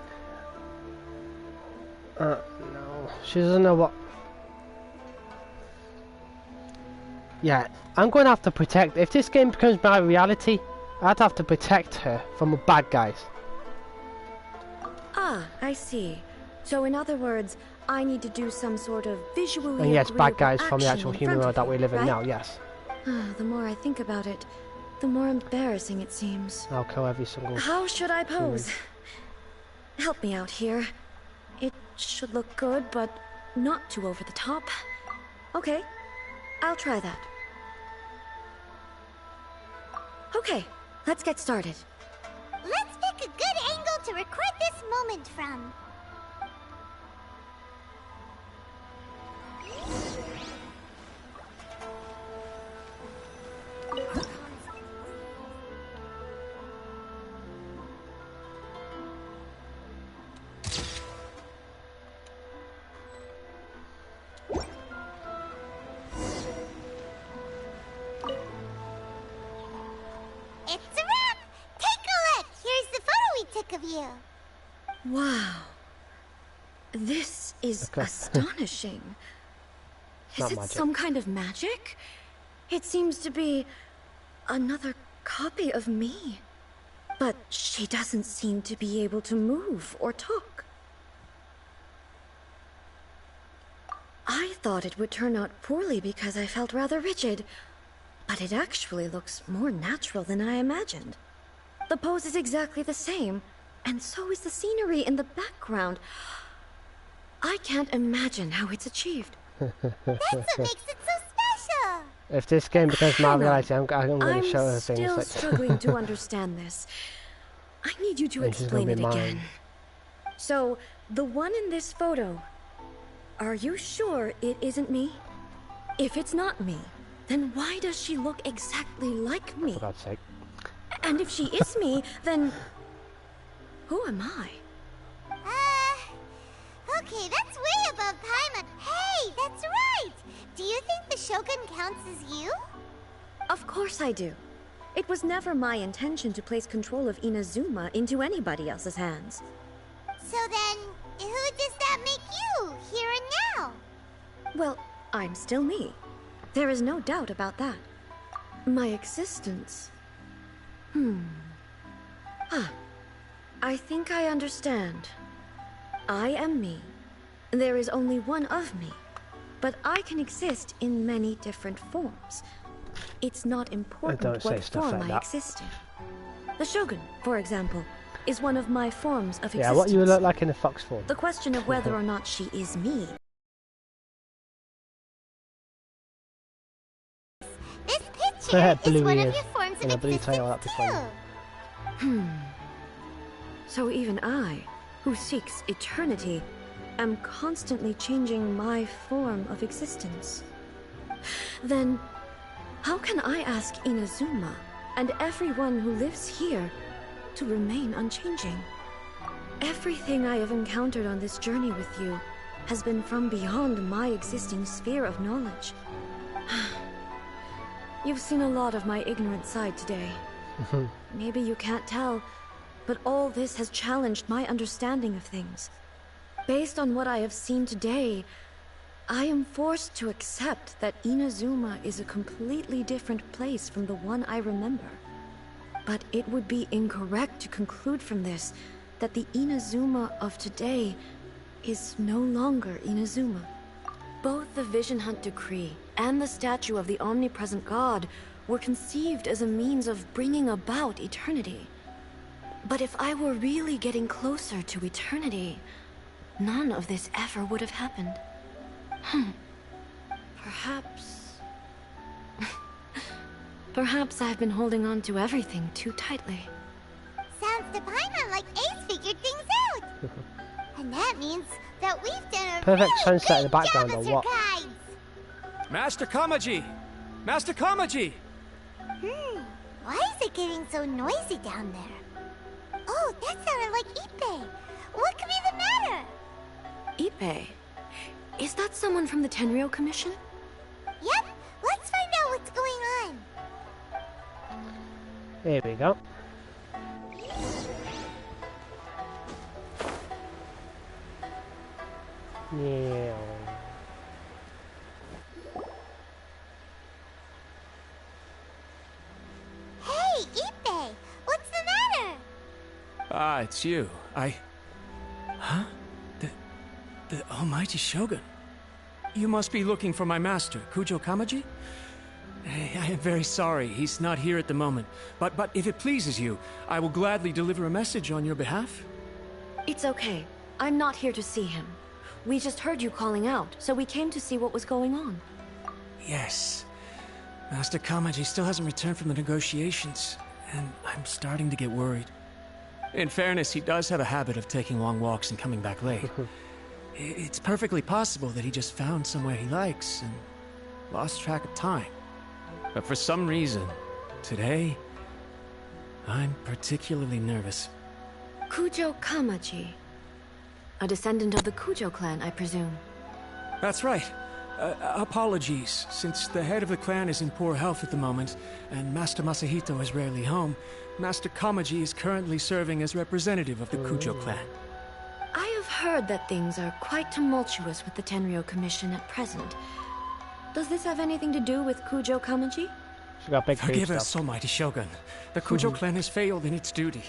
No, she doesn't know what. Yeah, I'm going to have to protect. If this game becomes my reality, I'd have to protect her from the bad guys. Ah, I see. So in other words, I need to do some sort of visually And yes, bad guys agreeable from the action actual in human front world of that you, we live in right? now, yes. The more I think about it, the more embarrassing it seems. I'll kill every single... How should I pose? Help me out here. It should look good, but not too over the top. Okay, I'll try that. Okay, let's get started. Let's pick a good angle to record this moment from. It's a wrap! Take a look! Here's the photo we took of you. Wow. This is astonishing. Not Is it magic. some kind of magic? It seems to be another copy of me. But she doesn't seem to be able to move or talk. I thought it would turn out poorly because I felt rather rigid, but it actually looks more natural than I imagined. The pose is exactly the same, and so is the scenery in the background. I can't imagine how it's achieved. That's what makes it so special! If this game becomes my reality, I'm going to show her I'm things. still Like struggling to understand this. I need you to And she's gonna explain be it mine. again. So, the one in this photo, are you sure it isn't me? If it's not me, then why does she look exactly like me? For God's sake. And if she is me, then who am I? Okay, that's way above Paimon. Hey, that's right! Do you think the Shogun counts as you? Of course I do. It was never my intention to place control of Inazuma into anybody else's hands. So then, who does that make you, here and now? Well, I'm still me. There is no doubt about that. My existence... I think I understand. I am me. There is only one of me. But I can exist in many different forms. It's not important what form I exist in. The Shogun, for example, is one of my forms of existence. Yeah, what you look like in a fox form. The question of whether or not she is me. This picture is one of ears your forms and a of blue existence tail, that'd be funny. So even I, who seeks eternity, am constantly changing my form of existence. Then, how can I ask Inazuma and everyone who lives here to remain unchanging? Everything I have encountered on this journey with you has been from beyond my existing sphere of knowledge. You've seen a lot of my ignorant side today. Maybe you can't tell, but all this has challenged my understanding of things. Based on what I have seen today, I am forced to accept that Inazuma is a completely different place from the one I remember. But it would be incorrect to conclude from this that the Inazuma of today is no longer Inazuma. Both the Vision Hunt Decree and the statue of the omnipresent god were conceived as a means of bringing about eternity. But if I were really getting closer to eternity, none of this ever would have happened. Perhaps... Perhaps I've been holding on to everything too tightly. Sounds to Paimon like Ace figured things out. And that means that we've done a Perfect really sunset in the great background job or as what? your guides. Master Kamaji! Master Kamaji! Why is it getting so noisy down there? Oh, that sounded like Ippei. What could be the matter? Ippei? Is that someone from the Tenryou Commission? Yep, let's find out what's going on. Here we go. Yeah. Hey, Ippei, what's the matter? Ah, it's you. Huh? The almighty Shogun. You must be looking for my master, Kujo Kamaji? I am very sorry, he's not here at the moment. But if it pleases you, I will gladly deliver a message on your behalf. It's okay. I'm not here to see him. We just heard you calling out, so we came to see what was going on. Yes. Master Kamaji still hasn't returned from the negotiations, and I'm starting to get worried. In fairness, he does have a habit of taking long walks and coming back late. It's perfectly possible that he just found somewhere he likes and lost track of time. But for some reason, today, I'm particularly nervous. Kujo Kamaji. A descendant of the Kujo clan, I presume. That's right. Apologies, since the head of the clan is in poor health at the moment, and Master Masahito is rarely home, Master Kamaji is currently serving as representative of the Kujo clan. I have heard that things are quite tumultuous with the Tenryou Commission at present. Does this have anything to do with Kujo Kamaji? She got big Forgive boobs, us, though. Almighty Shogun. The Kujo clan has failed in its duty.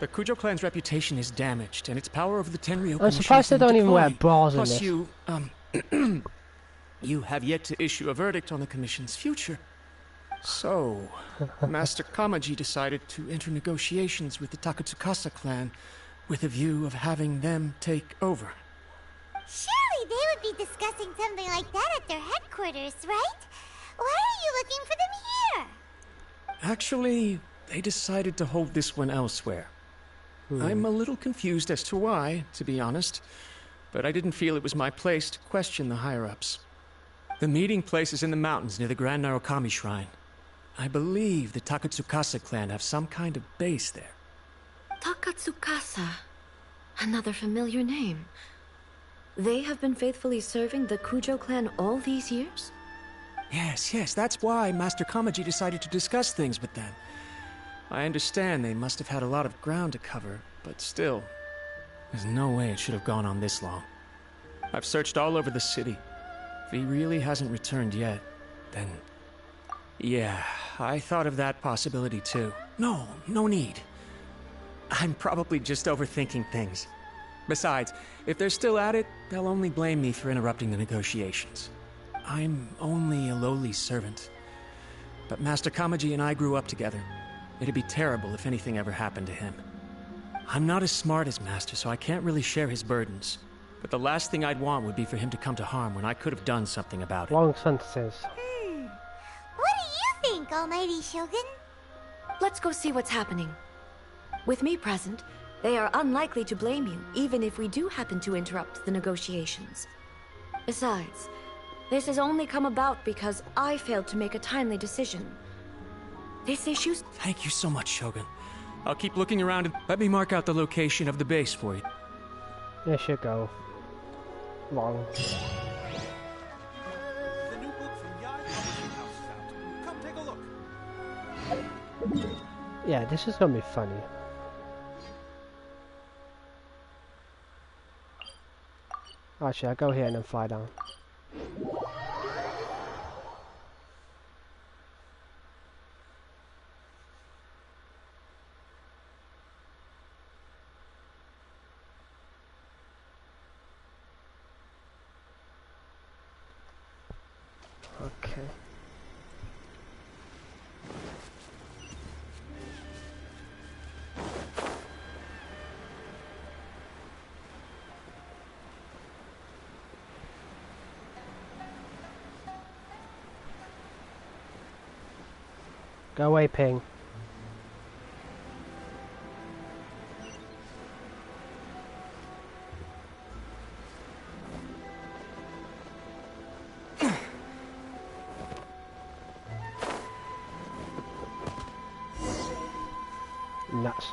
The Kujo clan's reputation is damaged, and its power over the Tenryukin I'm surprised they don't even wear bras in Plus this. you, you have yet to issue a verdict on the Commission's future. So, Master Kamaji decided to enter negotiations with the Takatsukasa clan with a view of having them take over. Surely they would be discussing something like that at their headquarters, right? Why are you looking for them here? Actually, they decided to hold this one elsewhere. I'm a little confused as to why, to be honest, but I didn't feel it was my place to question the higher-ups. The meeting place is in the mountains near the Grand Narukami Shrine. I believe the Takatsukasa clan have some kind of base there. Takatsukasa. Another familiar name. They have been faithfully serving the Kujo clan all these years? Yes, that's why Master Kamaji decided to discuss things with them. I understand they must have had a lot of ground to cover, but still, there's no way it should have gone on this long. I've searched all over the city. If he really hasn't returned yet, then... yeah, I thought of that possibility too. No need. I'm probably just overthinking things. Besides, if they're still at it, they'll only blame me for interrupting the negotiations. I'm only a lowly servant. But Master Kamaji and I grew up together. It'd be terrible if anything ever happened to him. I'm not as smart as Master, so I can't really share his burdens. But the last thing I'd want would be for him to come to harm when I could have done something about it. Long sentences. What do you think, Almighty Shogun? Let's go see what's happening. With me present, they are unlikely to blame you, even if we do happen to interrupt the negotiations. Besides, this has only come about because I failed to make a timely decision. This issue's... Thank you so much, Shogun. I'll keep looking around and let me mark out the location of the base for you. There should go. Long. The new book from Yai Publishing House is out. Come take a look. Yeah, this is gonna be funny. Actually, I'll go here and then fly down. Okay. Go away, Ping. Nuts.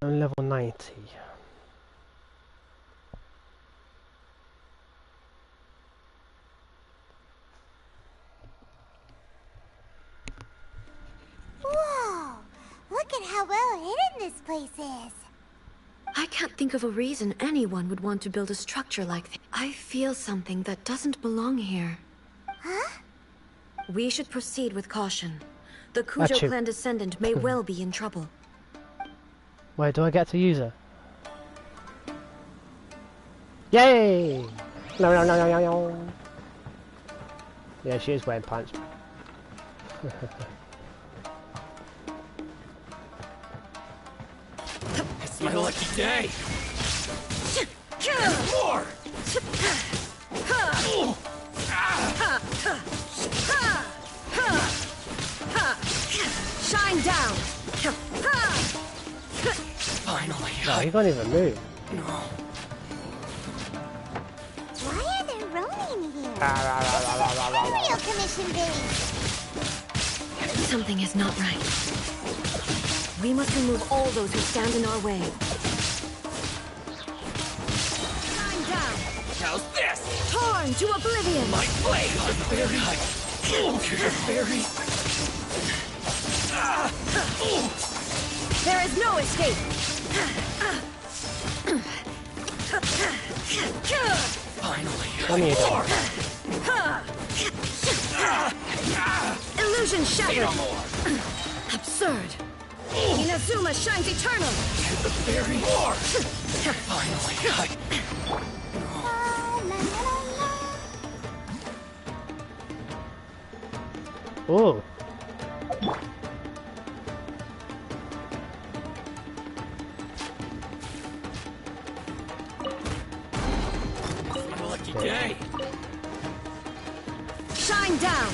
I'm level 90. Whoa! Look at how well hidden this place is. I can't think of a reason anyone would want to build a structure like this. I feel something that doesn't belong here. Huh? We should proceed with caution. The Kujo clan descendant may well be in trouble. Wait, do I get to use her? Yay! No. Yeah, she is wearing pants. It's my lucky day! More! Shine down! Finally. No, he can't even move. Why are there Ronin here? This is a real commission base. Something is not right. We must remove all those who stand in our way. Shine down! How's this? Toy! Torn to oblivion! My blade! Very... There is no escape! Finally, Illusion shattered! Absurd! Inazuma shines eternal! the very war! Finally, Oh. lucky day! Shine down!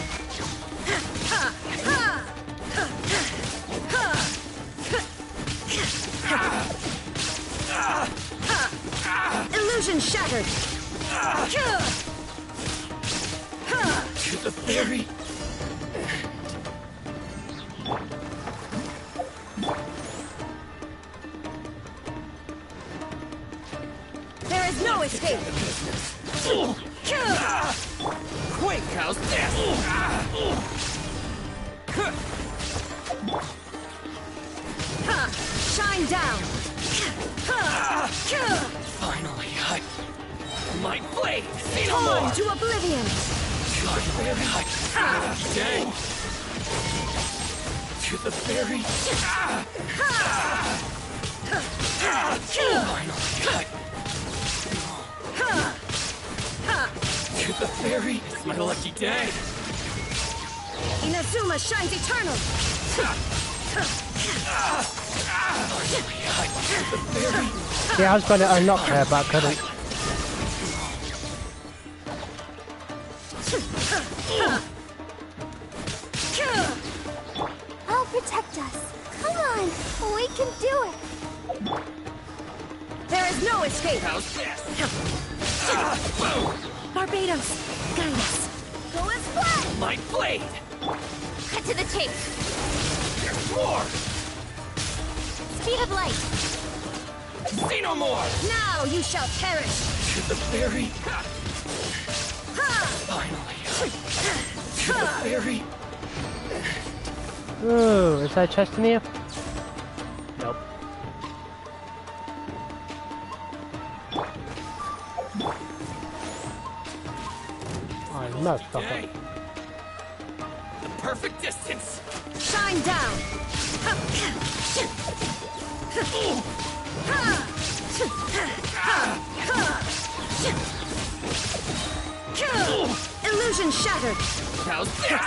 Illusion shattered! To the very... There is no escape! Quick, how's this? Shine down! Finally, my blade! See no Torn more! to oblivion! Dang! To the very... Finally, to the very... It's my lucky day! Inazuma shines eternal! Yeah, I was going to unlock her, but I couldn't. I'll protect us. Come on, we can do it. There is no escape! How's this? Barbados, guide us! Go as planned. My blade! Cut to the chase. There's more! Speed of light. See no more! Now you shall perish! To the very... Finally. To the very... Ooh, is there a chest in here? Nope. Oh, motherfucker. The perfect distance! Shine down! Illusion shattered! How's this?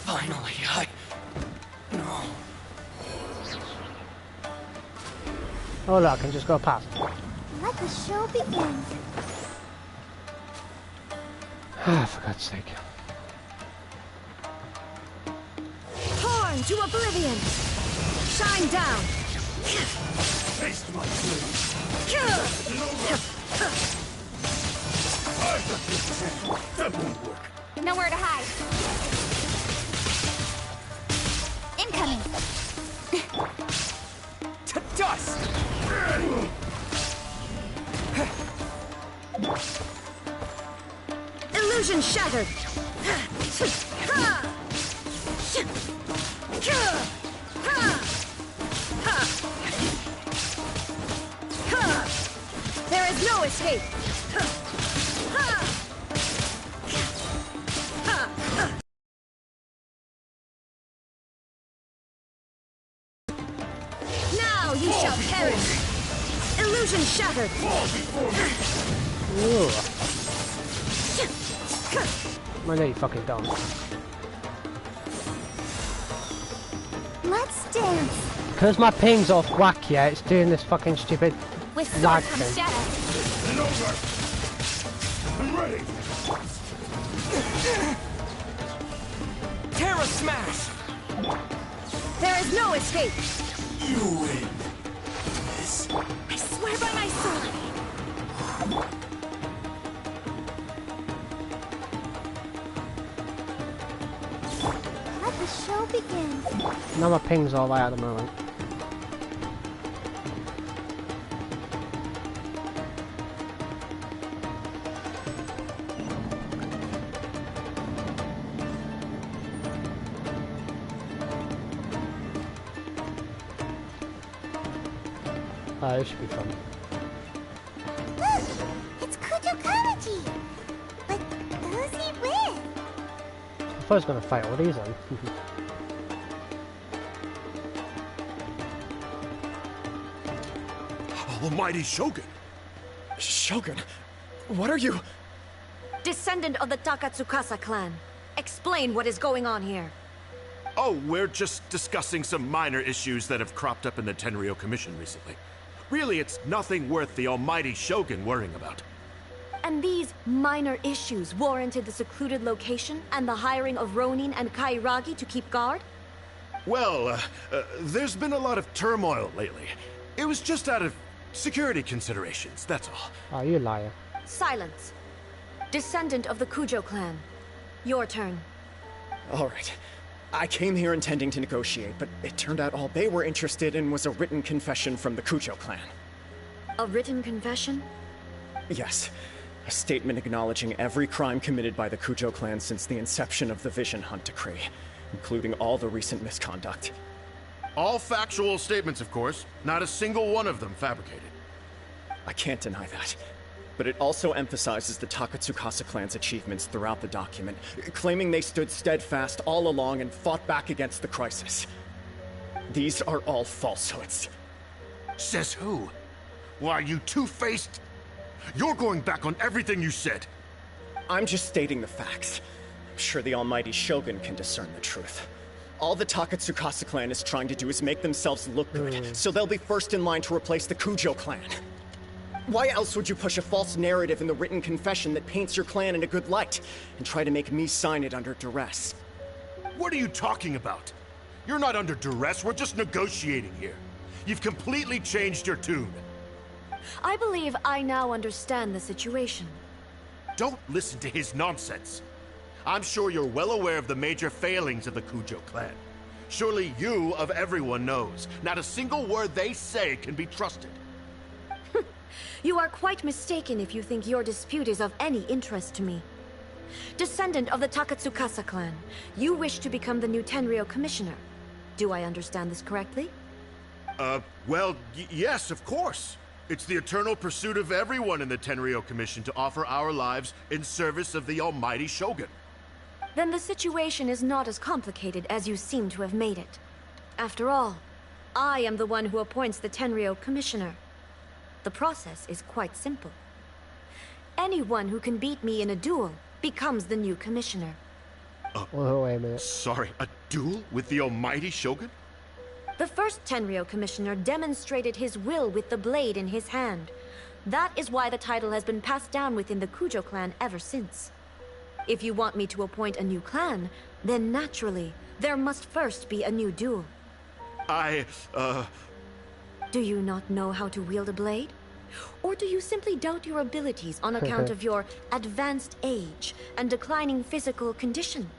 Finally, No. Oh look, I can just go past. Let the show begin. Ah, for God's sake. Torn to oblivion! Shine down! Taste my food. That won't work. Nowhere to hide. Incoming. To dust! Illusion shattered! There is no escape! Now you shall perish! Illusion shattered! Ooh. I know you fucking don't. Let's dance. Because my ping's off whack, yeah, it's doing this fucking stupid With sword lag comes thing. shadow. I'm ready! Terra Smash! There is no escape! You win. I swear by my sword! Let the show begin. Now my ping's all right at the moment. It should be fun. Look! It's Kujo Kamaji! But who's he with? I thought I was gonna fight all these then. Almighty Shogun! Shogun? What are you? Descendant of the Takatsukasa clan. Explain what is going on here. Oh, we're just discussing some minor issues that have cropped up in the Tenryo Commission recently. Really, it's nothing worth the almighty Shogun worrying about. And these minor issues warranted the secluded location and the hiring of Ronin and Kairagi to keep guard? Well, there's been a lot of turmoil lately. It was just out of security considerations, that's all. Oh, you liar. Silence. Descendant of the Kujo clan. Your turn. All right. I came here intending to negotiate, but it turned out all they were interested in was a written confession from the Kujo clan. A written confession? Yes. A statement acknowledging every crime committed by the Kujo clan since the inception of the Vision Hunt Decree, including all the recent misconduct. All factual statements, of course. Not a single one of them fabricated. I can't deny that. But it also emphasizes the Takatsukasa clan's achievements throughout the document, claiming they stood steadfast all along and fought back against the crisis. These are all falsehoods. Says who? Why, you two-faced... You're going back on everything you said. I'm just stating the facts. I'm sure the almighty Shogun can discern the truth. All the Takatsukasa clan is trying to do is make themselves look good, so they'll be first in line to replace the Kujo clan. Why else would you push a false narrative in the written confession that paints your clan in a good light, and try to make me sign it under duress? What are you talking about? You're not under duress, we're just negotiating here. You've completely changed your tune. I believe I now understand the situation. Don't listen to his nonsense. I'm sure you're well aware of the major failings of the Kujo clan. Surely you, of everyone, knows. Not a single word they say can be trusted. You are quite mistaken if you think your dispute is of any interest to me. Descendant of the Takatsukasa clan, you wish to become the new Tenryo commissioner. Do I understand this correctly? Well, yes, of course. It's the eternal pursuit of everyone in the Tenryo Commission to offer our lives in service of the almighty Shogun. Then the situation is not as complicated as you seem to have made it. After all, I am the one who appoints the Tenryo commissioner. The process is quite simple. Anyone who can beat me in a duel becomes the new commissioner. Oh, wait a minute. Sorry, a duel with the almighty Shogun? The first Tenryo commissioner demonstrated his will with the blade in his hand. That is why the title has been passed down within the Kujo clan ever since. If you want me to appoint a new clan, then naturally, there must first be a new duel. Do you not know how to wield a blade? Or do you simply doubt your abilities on account of your advanced age and declining physical condition?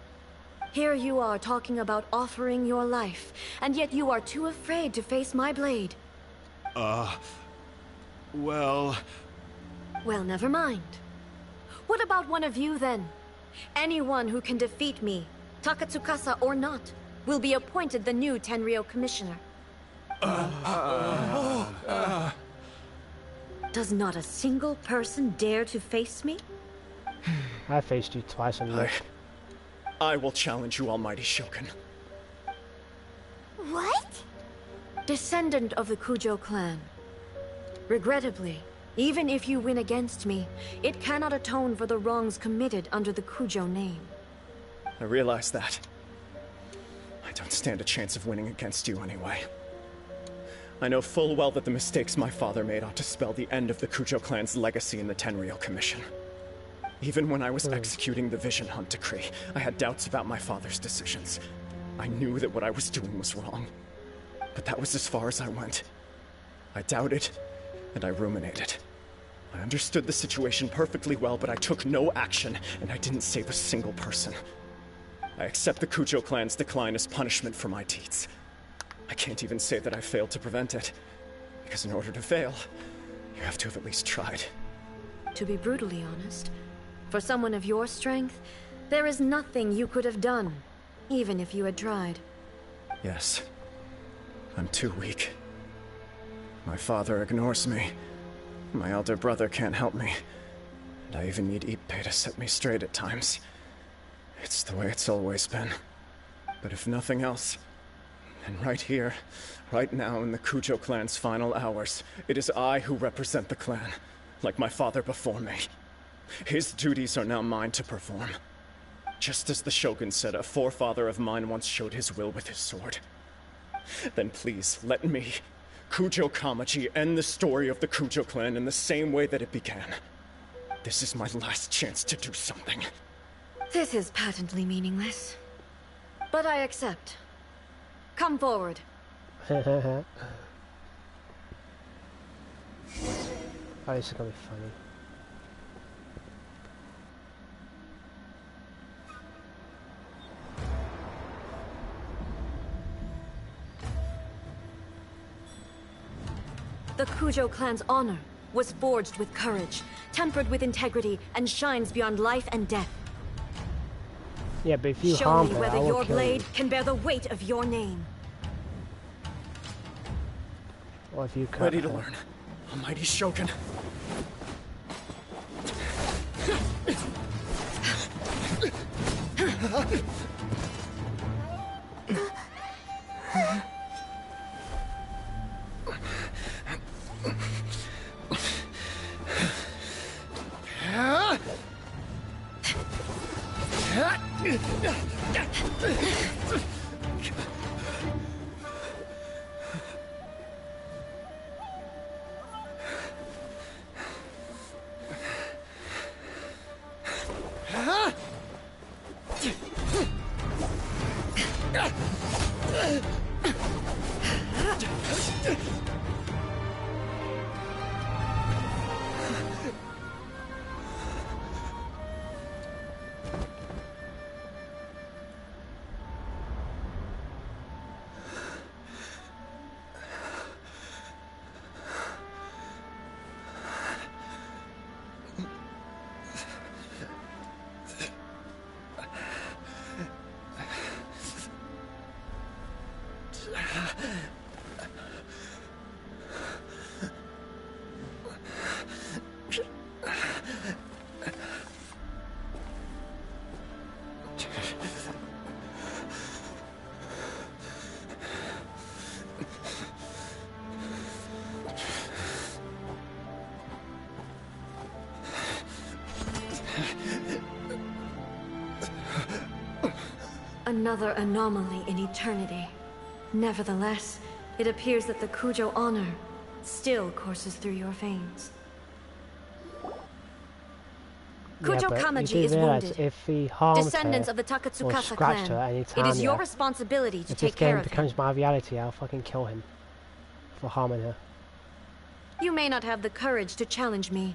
Here you are talking about offering your life, and yet you are too afraid to face my blade. Well... Well, never mind. What about one of you, then? Anyone who can defeat me, Takatsukasa or not, will be appointed the new Tenryo commissioner. Does not a single person dare to face me? I faced you twice and look. I will challenge you, almighty Shogun. What? Descendant of the Kujo clan. Regrettably, even if you win against me, it cannot atone for the wrongs committed under the Kujo name. I realize that. I don't stand a chance of winning against you anyway. I know full well that the mistakes my father made ought to spell the end of the Kujo clan's legacy in the Tenryo Commission. Even when I was executing the Vision Hunt Decree, I had doubts about my father's decisions. I knew that what I was doing was wrong. But that was as far as I went. I doubted, and I ruminated. I understood the situation perfectly well, but I took no action, and I didn't save a single person. I accept the Kujo clan's decline as punishment for my deeds. I can't even say that I failed to prevent it, because in order to fail, you have to have at least tried. To be brutally honest, for someone of your strength, there is nothing you could have done, even if you had tried. Yes. I'm too weak. My father ignores me. My elder brother can't help me. And I even need Ippei to set me straight at times. It's the way it's always been. But if nothing else, then right here, right now in the Kujo clan's final hours, it is I who represent the clan, like my father before me. His duties are now mine to perform. Just as the Shogun said a forefather of mine once showed his will with his sword. Then please, let me, Kujo Kamaji, end the story of the Kujo clan in the same way that it began. This is my last chance to do something. This is patently meaningless. But I accept. Come forward. Oh, this is gonna be funny. The Kujo clan's honor was forged with courage, tempered with integrity, and shines beyond life and death. Yeah, but if you Show harm me her, whether I will your kill blade you. can bear the weight of your name. Or if you cut Ready to her. learn. Almighty Shogun. Another anomaly in eternity. Nevertheless, it appears that the Kujo honor still courses through your veins. Kujo but Kamaji you do is realize wounded. if he harmed Descendants her of the or Takatsukasa scratched clan, her any it time, is your yeah, responsibility to if take this care game of him. becomes my reality, I'll fucking kill him for harming her. You may not have the courage to challenge me,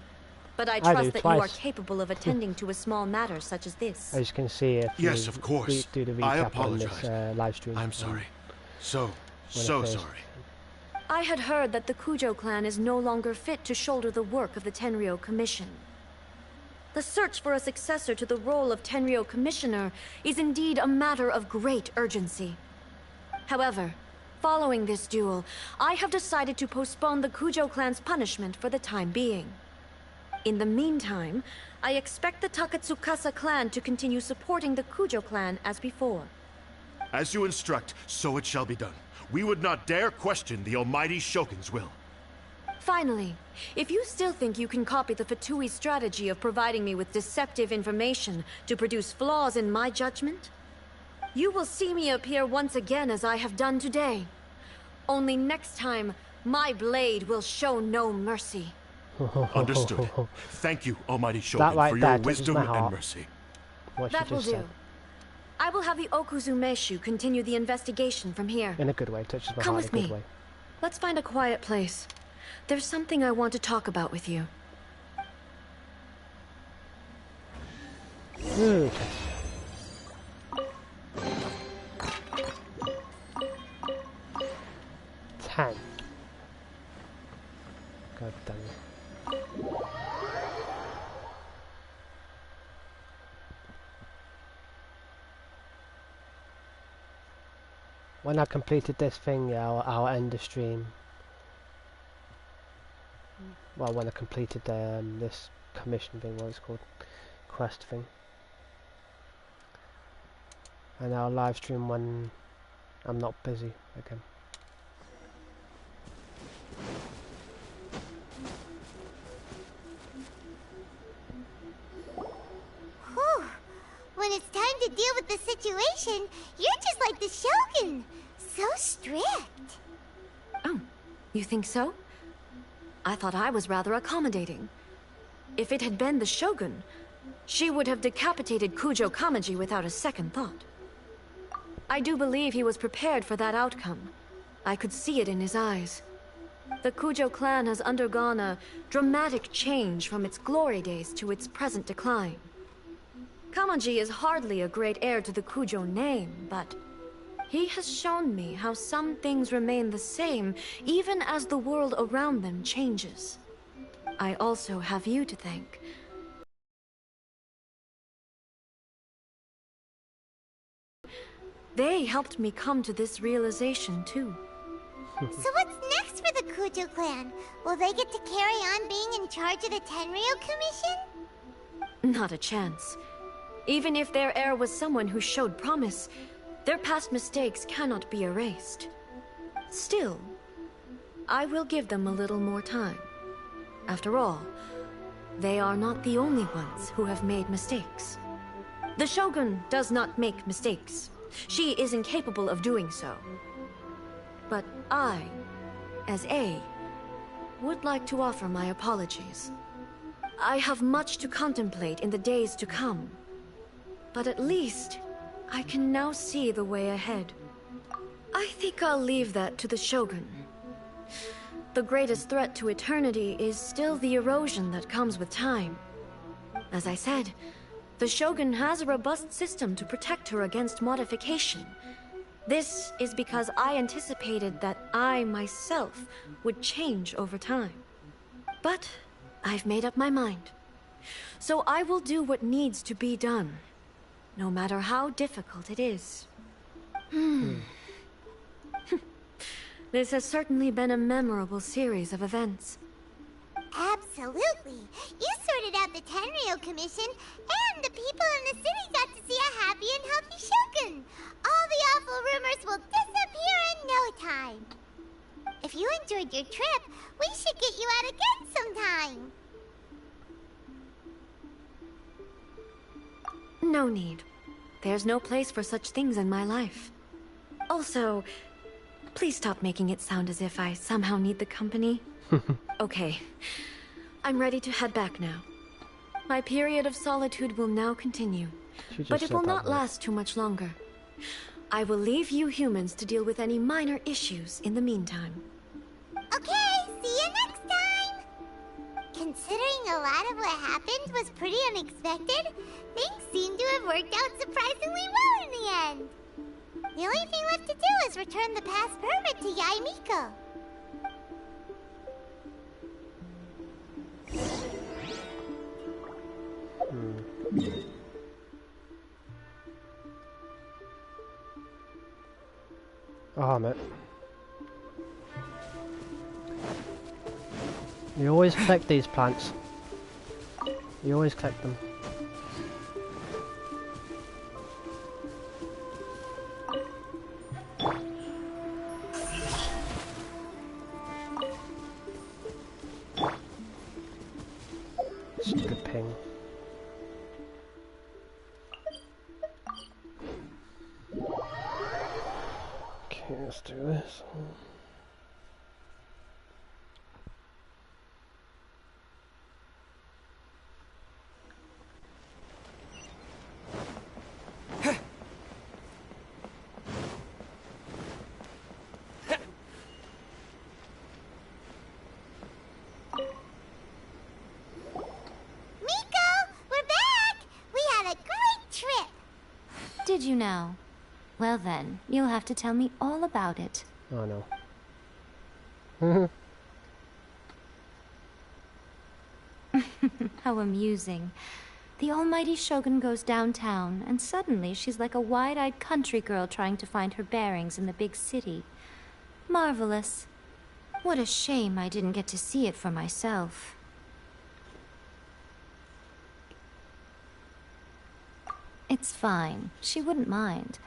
but I I do, trust that you are twice. capable of attending to a small matter such as this. As you can see, if Yes, you of course. do the I recap on this apologize. live stream. I'm sorry. So when it first- sorry. I had heard that the Kujo clan is no longer fit to shoulder the work of the Tenryou Commission. The search for a successor to the role of Tenryou Commissioner is indeed a matter of great urgency. However, following this duel, I have decided to postpone the Kujo clan's punishment for the time being. In the meantime, I expect the Takatsukasa clan to continue supporting the Kujo clan as before. As you instruct, so it shall be done. We would not dare question the Almighty Shogun's will. Finally, if you still think you can copy the Fatui's strategy of providing me with deceptive information to produce flaws in my judgment, you will see me appear once again as I have done today. Only next time, my blade will show no mercy. Understood. Thank you, Almighty Shogun, right for your there touches wisdom my and heart. mercy. What she That will just do. said. I will have the Okuzumeshu continue the investigation from here. In a good way, touches my Come heart with in a good me. way. Let's find a quiet place. There's something I want to talk about with you. Okay. Ten. God damn it. When I completed this thing, yeah, I'll end the stream. Well, when I completed this commission thing, what it's called, quest thing. And I'll live stream when I'm not busy again. Whew. When it's time to deal with the situation, you're just like the Shogun. So strict. Oh, you think so? I thought I was rather accommodating. If it had been the Shogun, she would have decapitated Kujo Kamaji without a second thought. I do believe he was prepared for that outcome. I could see it in his eyes. The Kujo clan has undergone a dramatic change from its glory days to its present decline. Kamaji is hardly a great heir to the Kujo name, but he has shown me how some things remain the same even as the world around them changes. I also have you to thank. They helped me come to this realization, too. So what's next for the Kujo clan? Will they get to carry on being in charge of the Tenryo Commission? Not a chance. Even if their heir was someone who showed promise, their past mistakes cannot be erased. Still, I will give them a little more time. After all, they are not the only ones who have made mistakes. The Shogun does not make mistakes. She is incapable of doing so. But I, as A, would like to offer my apologies. I have much to contemplate in the days to come. But at least, I can now see the way ahead. I think I'll leave that to the Shogun. The greatest threat to eternity is still the erosion that comes with time. As I said, the Shogun has a robust system to protect her against modification. This is because I anticipated that I myself would change over time. But I've made up my mind. So I will do what needs to be done, no matter how difficult it is. This has certainly been a memorable series of events. Absolutely. You sorted out the Tenryo Commission, and the people in the city got to see a happy and healthy Shogun. All the awful rumors will disappear in no time. If you enjoyed your trip, we should get you out again sometime. No need. There's no place for such things in my life. Also, please stop making it sound as if I somehow need the company. Okay. I'm ready to head back now. My period of solitude will now continue, but it will not last too much longer. I will leave you humans to deal with any minor issues in the meantime. Okay, see you next time! Considering a lot of what happened was pretty unexpected, things seem to have worked out surprisingly well in the end. The only thing left to do is return the pass permit to Yae Miko. Oh, mate. You always collect these plants. You always collect them. Stupid ping. Okay, let's do this. Did you know? Well then, you'll have to tell me all about it. Oh no. How amusing. The almighty Shogun goes downtown, and suddenly she's like a wide-eyed country girl trying to find her bearings in the big city. Marvelous. What a shame I didn't get to see it for myself. It's fine. She wouldn't mind.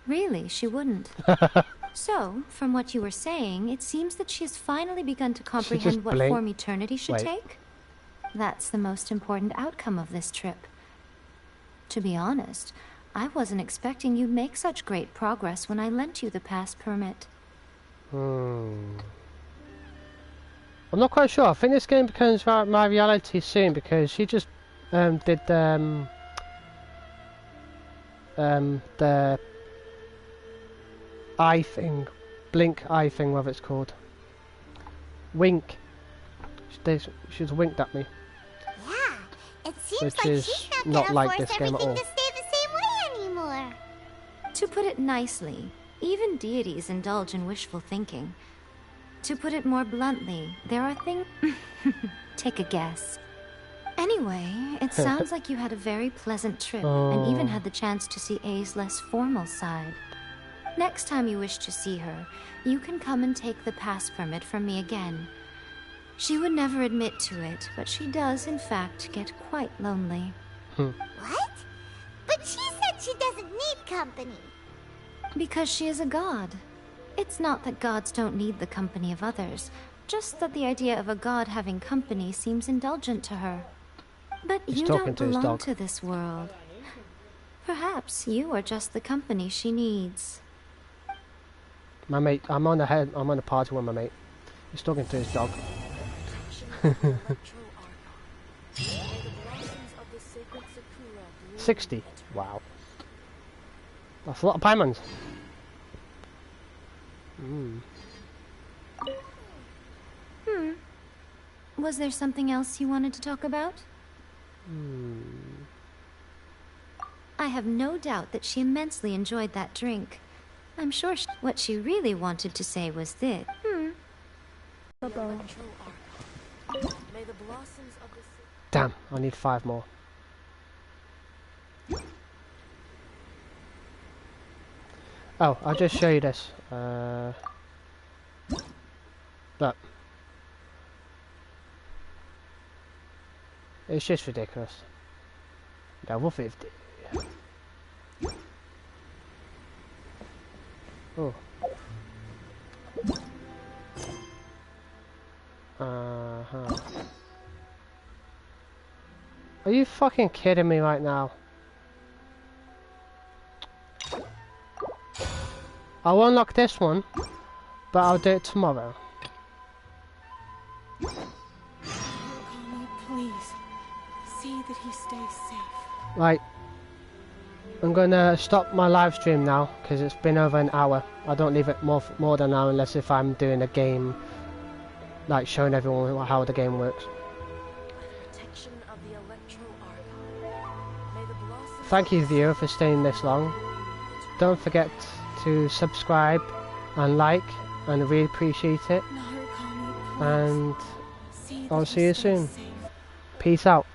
Really, she wouldn't. So, from what you were saying, it seems that she has finally begun to comprehend what form eternity should take. That's the most important outcome of this trip. To be honest, I wasn't expecting you'd make such great progress when I lent you the pass permit. I'm not quite sure. I think this game becomes my reality soon because she just did the eye thing, blink eye thing, whatever it's called. Wink. She's winked at me. Yeah, it seems which like is she's not gonna like force this game at all. everything to stay the same way anymore. To put it nicely, even deities indulge in wishful thinking. To put it more bluntly, there are things... Take a guess. Anyway, it sounds like you had a very pleasant trip and even had the chance to see A's less formal side. Next time you wish to see her, you can come and take the pass permit from me again. She would never admit to it, but she does, in fact, get quite lonely. What? But she said she doesn't need company. Because she is a god. It's not that gods don't need the company of others, just that the idea of a god having company seems indulgent to her. But you don't belong to this world. Perhaps you are just the company she needs. My mate, I'm on a party with my mate. He's talking to his dog. 60. Wow. That's a lot of payments. Was there something else you wanted to talk about? I have no doubt that she immensely enjoyed that drink. I'm sure what she really wanted to say was this. Damn, I need 5 more. Oh, I'll just show you this. Look. It's just ridiculous. Level 50. Oh. Are you fucking kidding me right now? I'll unlock this one, but I'll do it tomorrow. Please, see that he stays safe. Right. I'm gonna stop my live stream now because it's been over an hour. I don't leave it more than an hour unless if I'm doing a game, like showing everyone how the game works. Thank you, viewer, for staying this long. Don't forget to subscribe and like, and I really appreciate it. And I'll see you soon. Peace out.